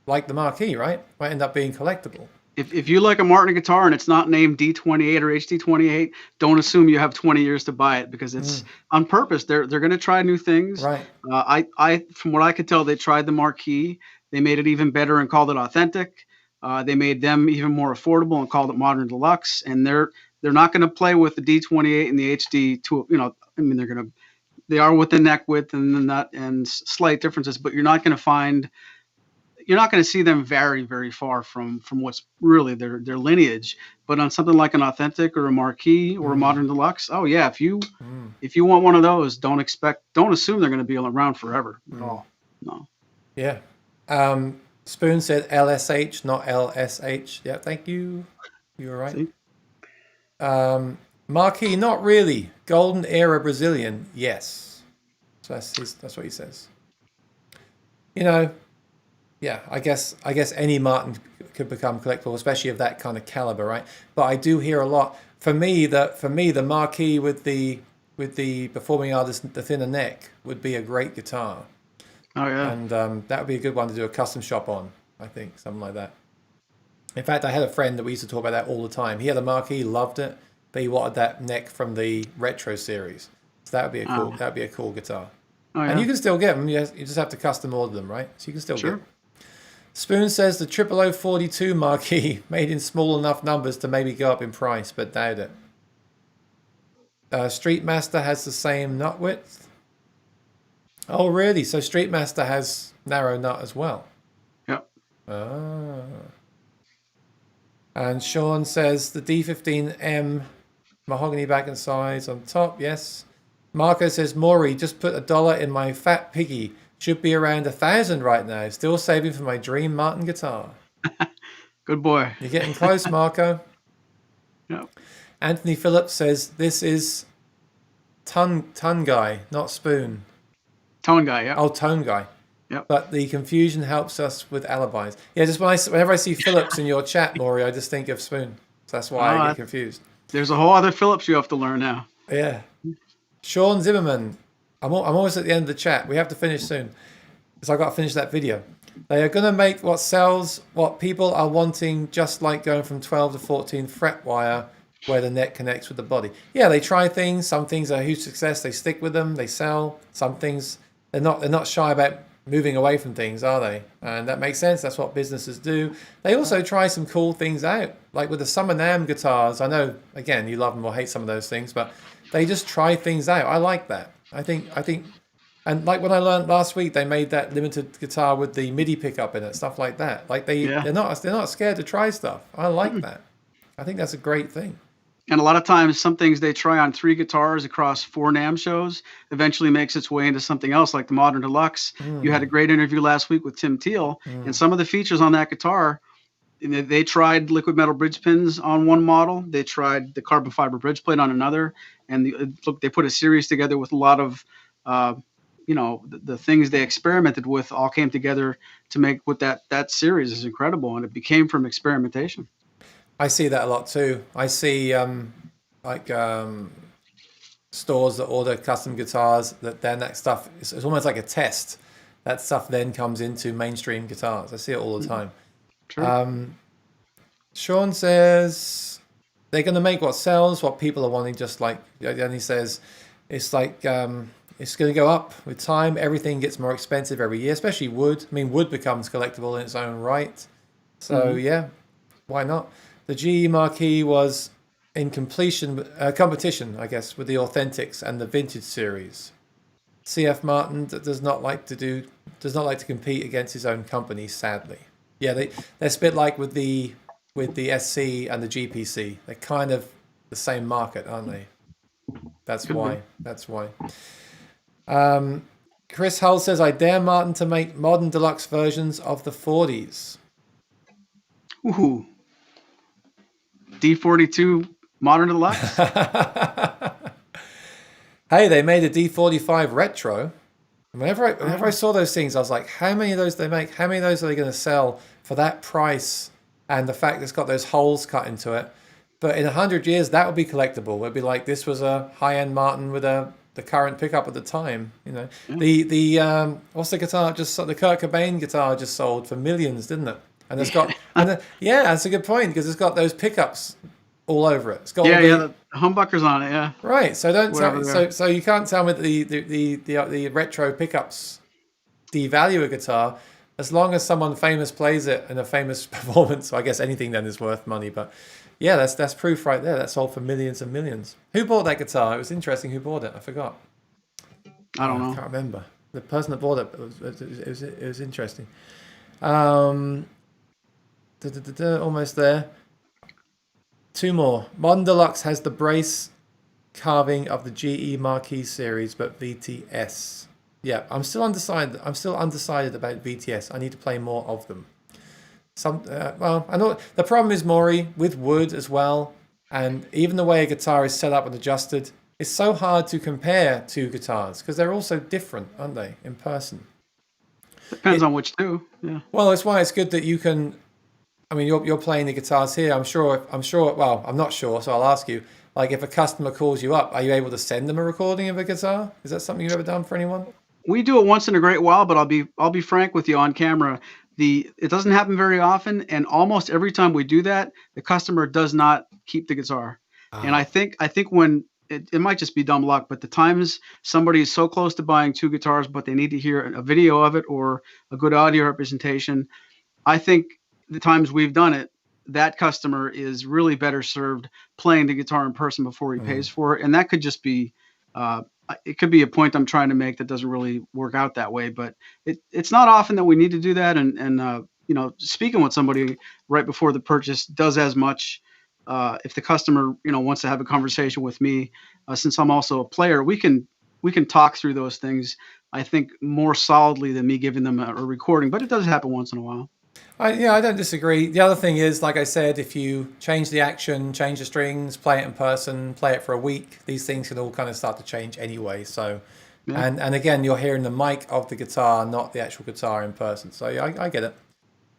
like the Marquis, right? Might end up being collectible. If you like a Martin guitar and it's not named D28 or HD28, don't assume you have 20 years to buy it, because it's on purpose. They're going to try new things. Right. I from what I could tell, they tried the Marquis. They made it even better and called it Authentic. They made them even more affordable and called it Modern Deluxe. And they're not going to play with the D28 and the HD. I mean, they are with the neck width and slight differences, but you're not going to see them vary very far from what's really their lineage. But on something like an Authentic or a Marquis or a Modern Deluxe, oh yeah, if you want one of those, don't assume they're going to be around forever at all. No. Yeah. Spoon said LSH, not LSH. Yeah, thank you. You were right. Marquis, not really. Golden era Brazilian, yes. So that's what he says. Yeah, I guess any Martin could become collectible, especially of that kind of caliber, right? But I do hear a lot. For me, the Marquis with the performing artist, the thinner neck, would be a great guitar. Oh yeah. And that would be a good one to do a custom shop on, I think, something like that. In fact, I had a friend that we used to talk about that all the time. He had a Marquis, loved it, but he wanted that neck from the retro series. So that would be a cool guitar. Oh, yeah. And you can still get them. You just have to custom order them, right? So you can still get them. Sure. Spoon says the 0042 Marquis made in small enough numbers to maybe go up in price, but doubt it. Street Master has the same nut width. Oh, really? So Street Master has narrow nut as well. Yep. Ah. And Sean says the D15M mahogany back and sides on top. Yes. Marco says, Maury, just put $1 in my fat piggy. Should be around 1,000 right now. Still saving for my dream Martin guitar. Good boy. You're getting close, Marco. Yep. Anthony Phillips says this is Ton Guy, not Spoon. Tone guy, yeah. Oh, Tone Guy. Yep. But the confusion helps us with alibis. Yeah, just whenever I see Phillips in your chat, Maury, I just think of Spoon. So that's why I get confused. There's a whole other Phillips you have to learn now. Yeah. Sean Zimmerman. I'm almost at the end of the chat. We have to finish soon. So I've got to finish that video. They are going to make what sells, what people are wanting, just like going from 12 to 14 fret wire where the neck connects with the body. Yeah, they try things. Some things are a huge success. They stick with them. They sell. Some things, they're not shy about moving away from things, are they? And that makes sense. That's what businesses do. They also try some cool things out. Like with the Summer Nam guitars. I know, again, you love them or hate some of those things, but they just try things out. I like that. I think, and like when I learned last week, they made that limited guitar with the MIDI pickup in it, stuff like that. Like they're not scared to try stuff. I like that. I think that's a great thing. And a lot of times, some things they try on 3 guitars across 4 NAMM shows eventually makes its way into something else, like the Modern Deluxe. You had a great interview last week with Tim Teal, and some of the features on that guitar, they tried liquid metal bridge pins on one model. They tried the carbon fiber bridge plate on another, and they put a series together with a lot of, the things they experimented with all came together to make what that series is incredible, and it became from experimentation. I see that a lot too. I see stores that order custom guitars that then that stuff it's almost like a test. That stuff then comes into mainstream guitars. I see it all the time. Sure. Sean says they're going to make what sells, what people are wanting. Just like, and he says it's like it's going to go up with time. Everything gets more expensive every year, especially wood. I mean, wood becomes collectible in its own right. So yeah, why not? The GE Marquis was in competition, I guess, with the Authentics and the Vintage series. CF Martin does not like to compete against his own company, sadly. Yeah, they're split like with the SC and the GPC. They're kind of the same market, aren't they? That's why. Chris Hull says, I dare Martin to make modern deluxe versions of the 40s. Ooh. D42 Modern Deluxe? Hey, they made a D45 Retro. And whenever I saw those things, I was like, how many of those do they make? How many of those are they going to sell for that price? And the fact it's got those holes cut into it. But in 100 years, that would be collectible. It'd be like, this was a high-end Martin with the current pickup at the time. You know, the what's the guitar? The Kurt Cobain guitar just sold for millions, didn't it? And it's got, yeah, that's a good point because it's got those pickups all over it. It's got the humbuckers on it, yeah. Right. So so you can't tell me that the retro pickups devalue a guitar as long as someone famous plays it in a famous performance. So I guess anything then is worth money. But yeah, that's proof right there. That sold for millions and millions. Who bought that guitar? It was interesting. Who bought it? I forgot. I don't know. I can't remember. The person that bought it. It was interesting. Almost there. Two more. Modern Deluxe has the brace carving of the GE Marquis series, but VTS. Yeah, I'm still undecided about VTS. I need to play more of them. I know the problem is, Maury, with wood as well, and even the way a guitar is set up and adjusted, it's so hard to compare two guitars because they're all so different, aren't they, in person? Depends on which two. Yeah. Well, that's why it's good that you can. I mean, you're playing the guitars here. I'm sure. Well, I'm not sure, so I'll ask you. Like, if a customer calls you up, are you able to send them a recording of a guitar? Is that something you've ever done for anyone? We do it once in a great while, but I'll be frank with you on camera. It doesn't happen very often, and almost every time we do that, the customer does not keep the guitar. And I think when it might just be dumb luck, but the times somebody is so close to buying two guitars, but they need to hear a video of it or a good audio representation, I think the times we've done it, that customer is really better served playing the guitar in person before he pays for it. And that could just be, it could be a point I'm trying to make that doesn't really work out that way, but it's not often that we need to do that. And speaking with somebody right before the purchase does as much. If the customer, wants to have a conversation with me, since I'm also a player, we can talk through those things, I think, more solidly than me giving them a recording, but it does happen once in a while. I don't disagree. The other thing is, like I said, if you change the action, change the strings, play it in person, play it for a week, these things can all kind of start to change anyway. So, yeah. And again, you're hearing the mic of the guitar, not the actual guitar in person. So yeah, I get it.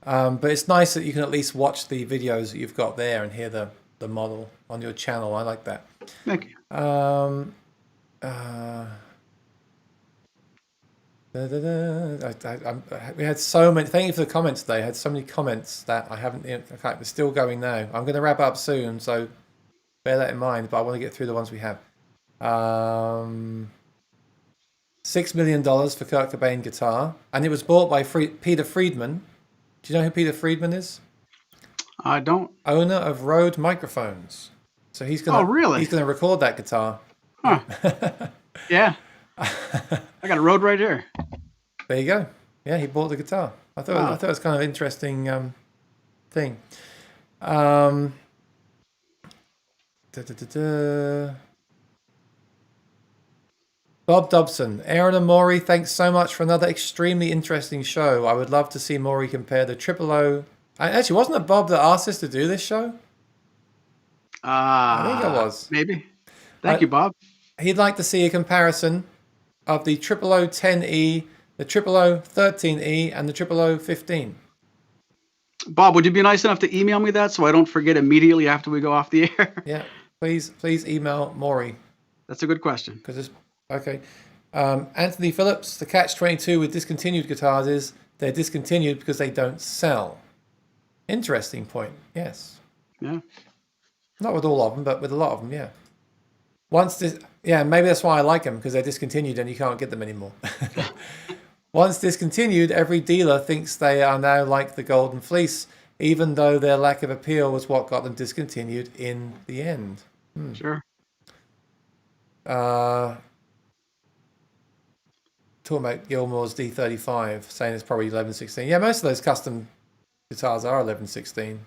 But it's nice that you can at least watch the videos that you've got there and hear the model on your channel. I like that. Thank you. We had so many. Thank you for the comments today. I had so many comments that I haven't. Okay, we're still going now. I'm going to wrap up soon, so bear that in mind. But I want to get through the ones we have. $6 million for Kurt Cobain guitar, and it was bought by Peter Friedman. Do you know who Peter Friedman is? I don't. Owner of Rode Microphones. So he's gonna. Oh, really? He's gonna record that guitar. Huh. Yeah. I got a Rode right here. There you go. Yeah, he bought the guitar. I thought it was kind of an interesting thing. Bob Dobson, Aaron and Maury, thanks so much for another extremely interesting show. I would love to see Maury compare the Triple O. Actually, wasn't it Bob that asked us to do this show? I think it was. Maybe. Thank you, Bob. He'd like to see a comparison of the Triple O 10E, the Triple O 13E, and the Triple O 15. Bob, would you be nice enough to email me that so I don't forget immediately after we go off the air? Yeah, please email Maury. That's a good question. Because it's okay. Anthony Phillips, the catch-22 with discontinued guitars is they're discontinued because they don't sell. Interesting point. Yes. Yeah. Not with all of them, but with a lot of them, yeah. Maybe that's why I like them, because they're discontinued and you can't get them anymore. Once discontinued, every dealer thinks they are now like the Golden Fleece, even though their lack of appeal was what got them discontinued in the end. Sure. Talking about Gilmore's D35, saying it's probably 1116. Yeah, most of those custom guitars are 1116.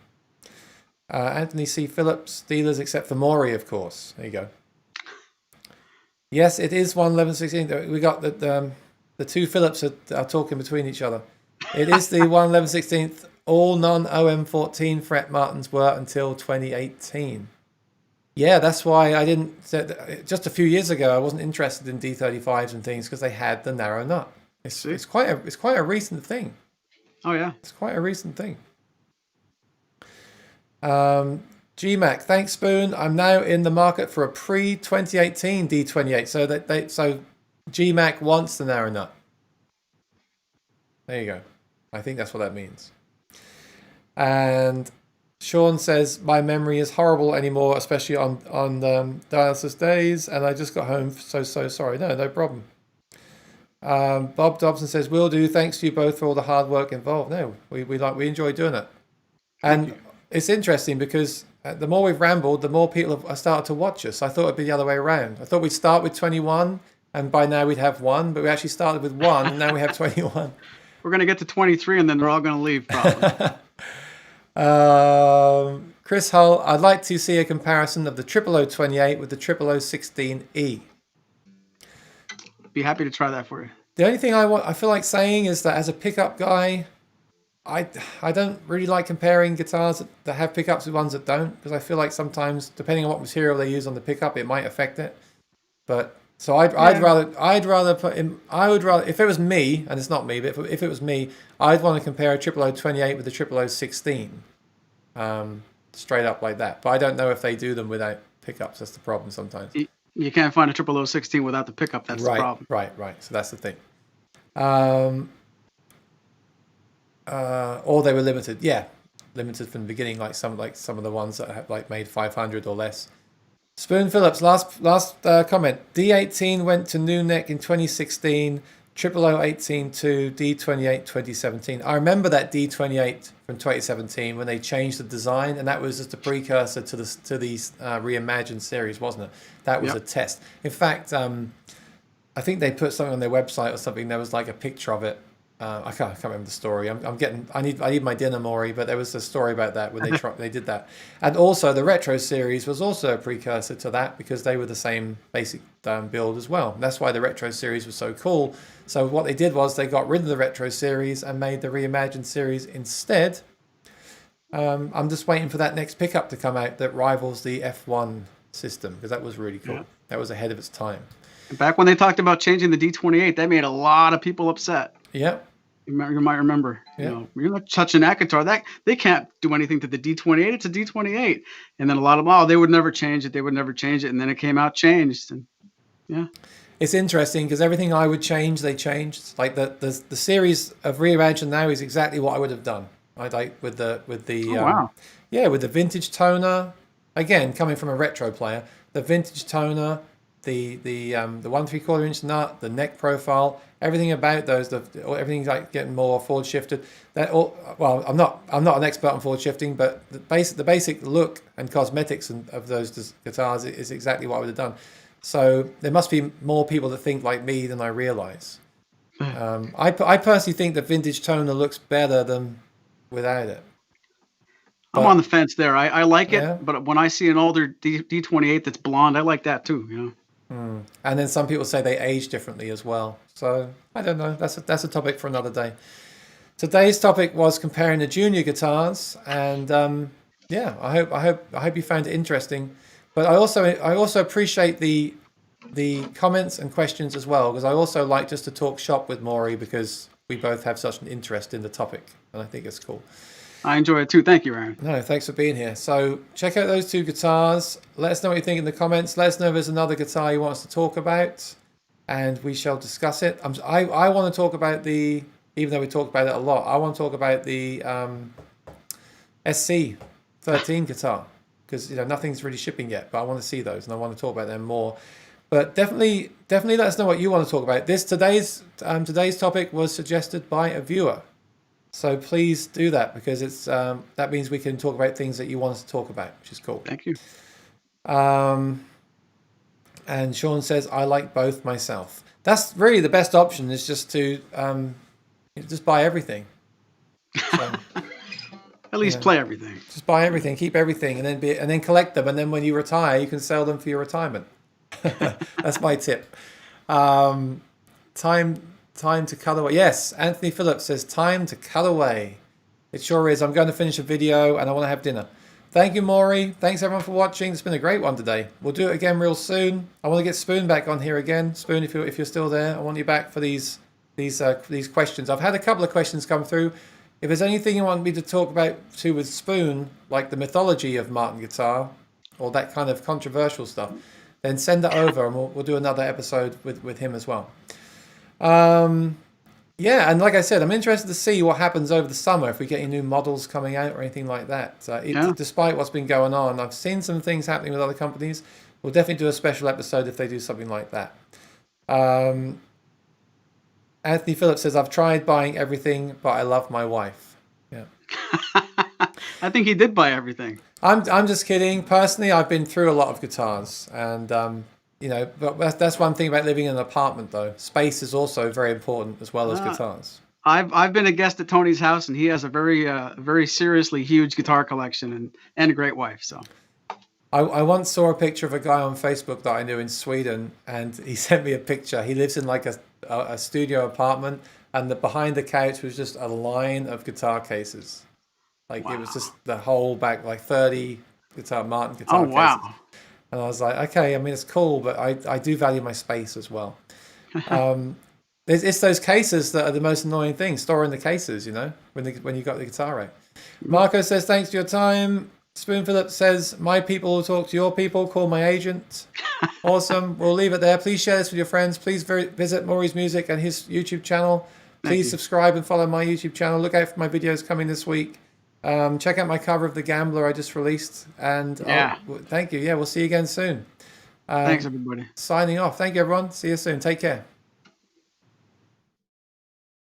Anthony C. Phillips, dealers except for Maury, of course. There you go. Yes, it is 1116. We got the two Phillips are talking between each other. It is the 1116th. All non-OM14 fret Martins were until 2018. Yeah, that's why I didn't. Just a few years ago, I wasn't interested in D35s and things because they had the narrow nut. It's quite a recent thing. Oh yeah, it's quite a recent thing. GMAC, thanks Spoon. I'm now in the market for a pre-2018 D28. So GMAC wants the narrow nut. There you go. I think that's what that means. And Sean says, my memory is horrible anymore, especially on dialysis days, and I just got home, so sorry. No problem. Bob Dobson says, will do. Thanks to you both for all the hard work involved. No, we enjoy doing it. And it's interesting because the more we've rambled, the more people have started to watch us. I thought it'd be the other way around. I thought we'd start with 21, and by now we'd have one, but we actually started with one, and now we have 21. We're going to get to 23, and then they're all going to leave, probably. Chris Hull, I'd like to see a comparison of the 0028 with the 0016E. Be happy to try that for you. The only thing I feel like saying is that as a pickup guy, I don't really like comparing guitars that have pickups with ones that don't, because I feel like sometimes, depending on what material they use on the pickup, it might affect it. But so I'd rather put in, if it was me, and it's not me, but if it was me, I'd want to compare a 0028 with the 0016, straight up like that. But I don't know if they do them without pickups. That's the problem sometimes. You can't find a 0016 without the pickup. That's the problem. Right. So that's the thing. Or they were limited. Yeah, limited from the beginning, like some of the ones that have made 500 or less. Spoon Phillips, last comment. D18 went to new neck in 2016. 0018 to D28 2017. I remember that D28 from 2017 when they changed the design, and that was just a precursor to the reimagined series, wasn't it? That was a test. In fact, I think they put something on their website or something. There was like a picture of it. I can't remember the story. I need my dinner, Maury. But there was a story about that when they did that. And also the retro series was also a precursor to that because they were the same basic build as well. And that's why the retro series was so cool. So what they did was they got rid of the retro series and made the reimagined series instead. I'm just waiting for that next pickup to come out that rivals the F1 system because that was really cool. Yeah. That was ahead of its time. Back when they talked about changing the D28, that made a lot of people upset. Yep. You might remember. Yeah. You know, you're not touching that guitar. That they can't do anything to the D28. It's a D28. And then a lot of them, they would never change it. They would never change it. And then it came out changed. And yeah. It's interesting because everything I would change, they changed. Like the series of Reimagine now is exactly what I would have done. I'd like with the with the vintage toner. Again, coming from a retro player, the vintage toner, the 1 3/4 inch nut, the neck profile, everything about those, everything's like getting more forward shifted. Well, I'm not an expert on forward shifting, but the basic look and cosmetics of those guitars is exactly what I would have done. So there must be more people that think like me than I realize. I personally think the vintage toner looks better than without it. I'm on the fence there. I like it, but when I see an older D28 that's blonde, I like that too. You know. And then some people say they age differently as well. So I don't know. That's a topic for another day. Today's topic was comparing the junior guitars, and I hope you found it interesting. But I also appreciate the comments and questions as well, because I also like just to talk shop with Maury because we both have such an interest in the topic, and I think it's cool. I enjoy it too. Thank you, Aaron. No, thanks for being here. So check out those two guitars. Let us know what you think in the comments. Let us know if there's another guitar you want us to talk about, and we shall discuss it. I want to talk about even though we talked about it a lot, I want to talk about the SC13 guitar, because nothing's really shipping yet, but I want to see those and I want to talk about them more. But definitely let us know what you want to talk about. Today's topic was suggested by a viewer. So please do that, because it's that means we can talk about things that you want us to talk about, which is cool. Thank you. And Sean says, I like both myself. That's really the best option, is just to just buy everything. So, At least play everything. just buy everything, keep everything, and then collect them. And then when you retire, you can sell them for your retirement. That's my tip. Time to cut away. Yes, Anthony Phillips says, time to cut away. It sure is. I'm going to finish a video and I want to have dinner. Thank you, Maury. Thanks everyone for watching. It's been a great one today. We'll do it again real soon. I want to get Spoon back on here again. Spoon, if you're still there, I want you back for these questions. I've had a couple of questions come through. If there's anything you want me to talk about too with Spoon, like the mythology of Martin guitar or that kind of controversial stuff, then send it over and we'll do another episode with him as well. Yeah, and like I said, I'm interested to see what happens over the summer if we get any new models coming out or anything like that. Despite what's been going on, I've seen some things happening with other companies. We'll definitely do a special episode if they do something like that. Anthony Phillips says, I've tried buying everything, but I love my wife. Yeah. I think he did buy everything. I'm just kidding. Personally, I've been through a lot of guitars, and but that's one thing about living in an apartment, though. Space is also very important as well as guitars. I've been a guest at Tony's house, and he has a very seriously huge guitar collection and a great wife. So I once saw a picture of a guy on Facebook that I knew in Sweden, and he sent me a picture. He lives in like a studio apartment, and behind the couch was just a line of guitar cases. Like It was just the whole back, like 30 Martin guitar cases. Wow. And I was like, okay, I mean, it's cool, but I do value my space as well. It's those cases that are the most annoying thing, storing the cases, when you got the guitar right. Marco says, thanks for your time. Spoon Phillips says, my people will talk to your people, call my agent. Awesome. We'll leave it there. Please share this with your friends. Please visit Maury's Music and his YouTube channel. Please subscribe and follow my YouTube channel. Look out for my videos coming this week. Check out my cover of The Gambler I just released. And thank you. Yeah, we'll see you again soon. Thanks, everybody. Signing off. Thank you, everyone. See you soon. Take care.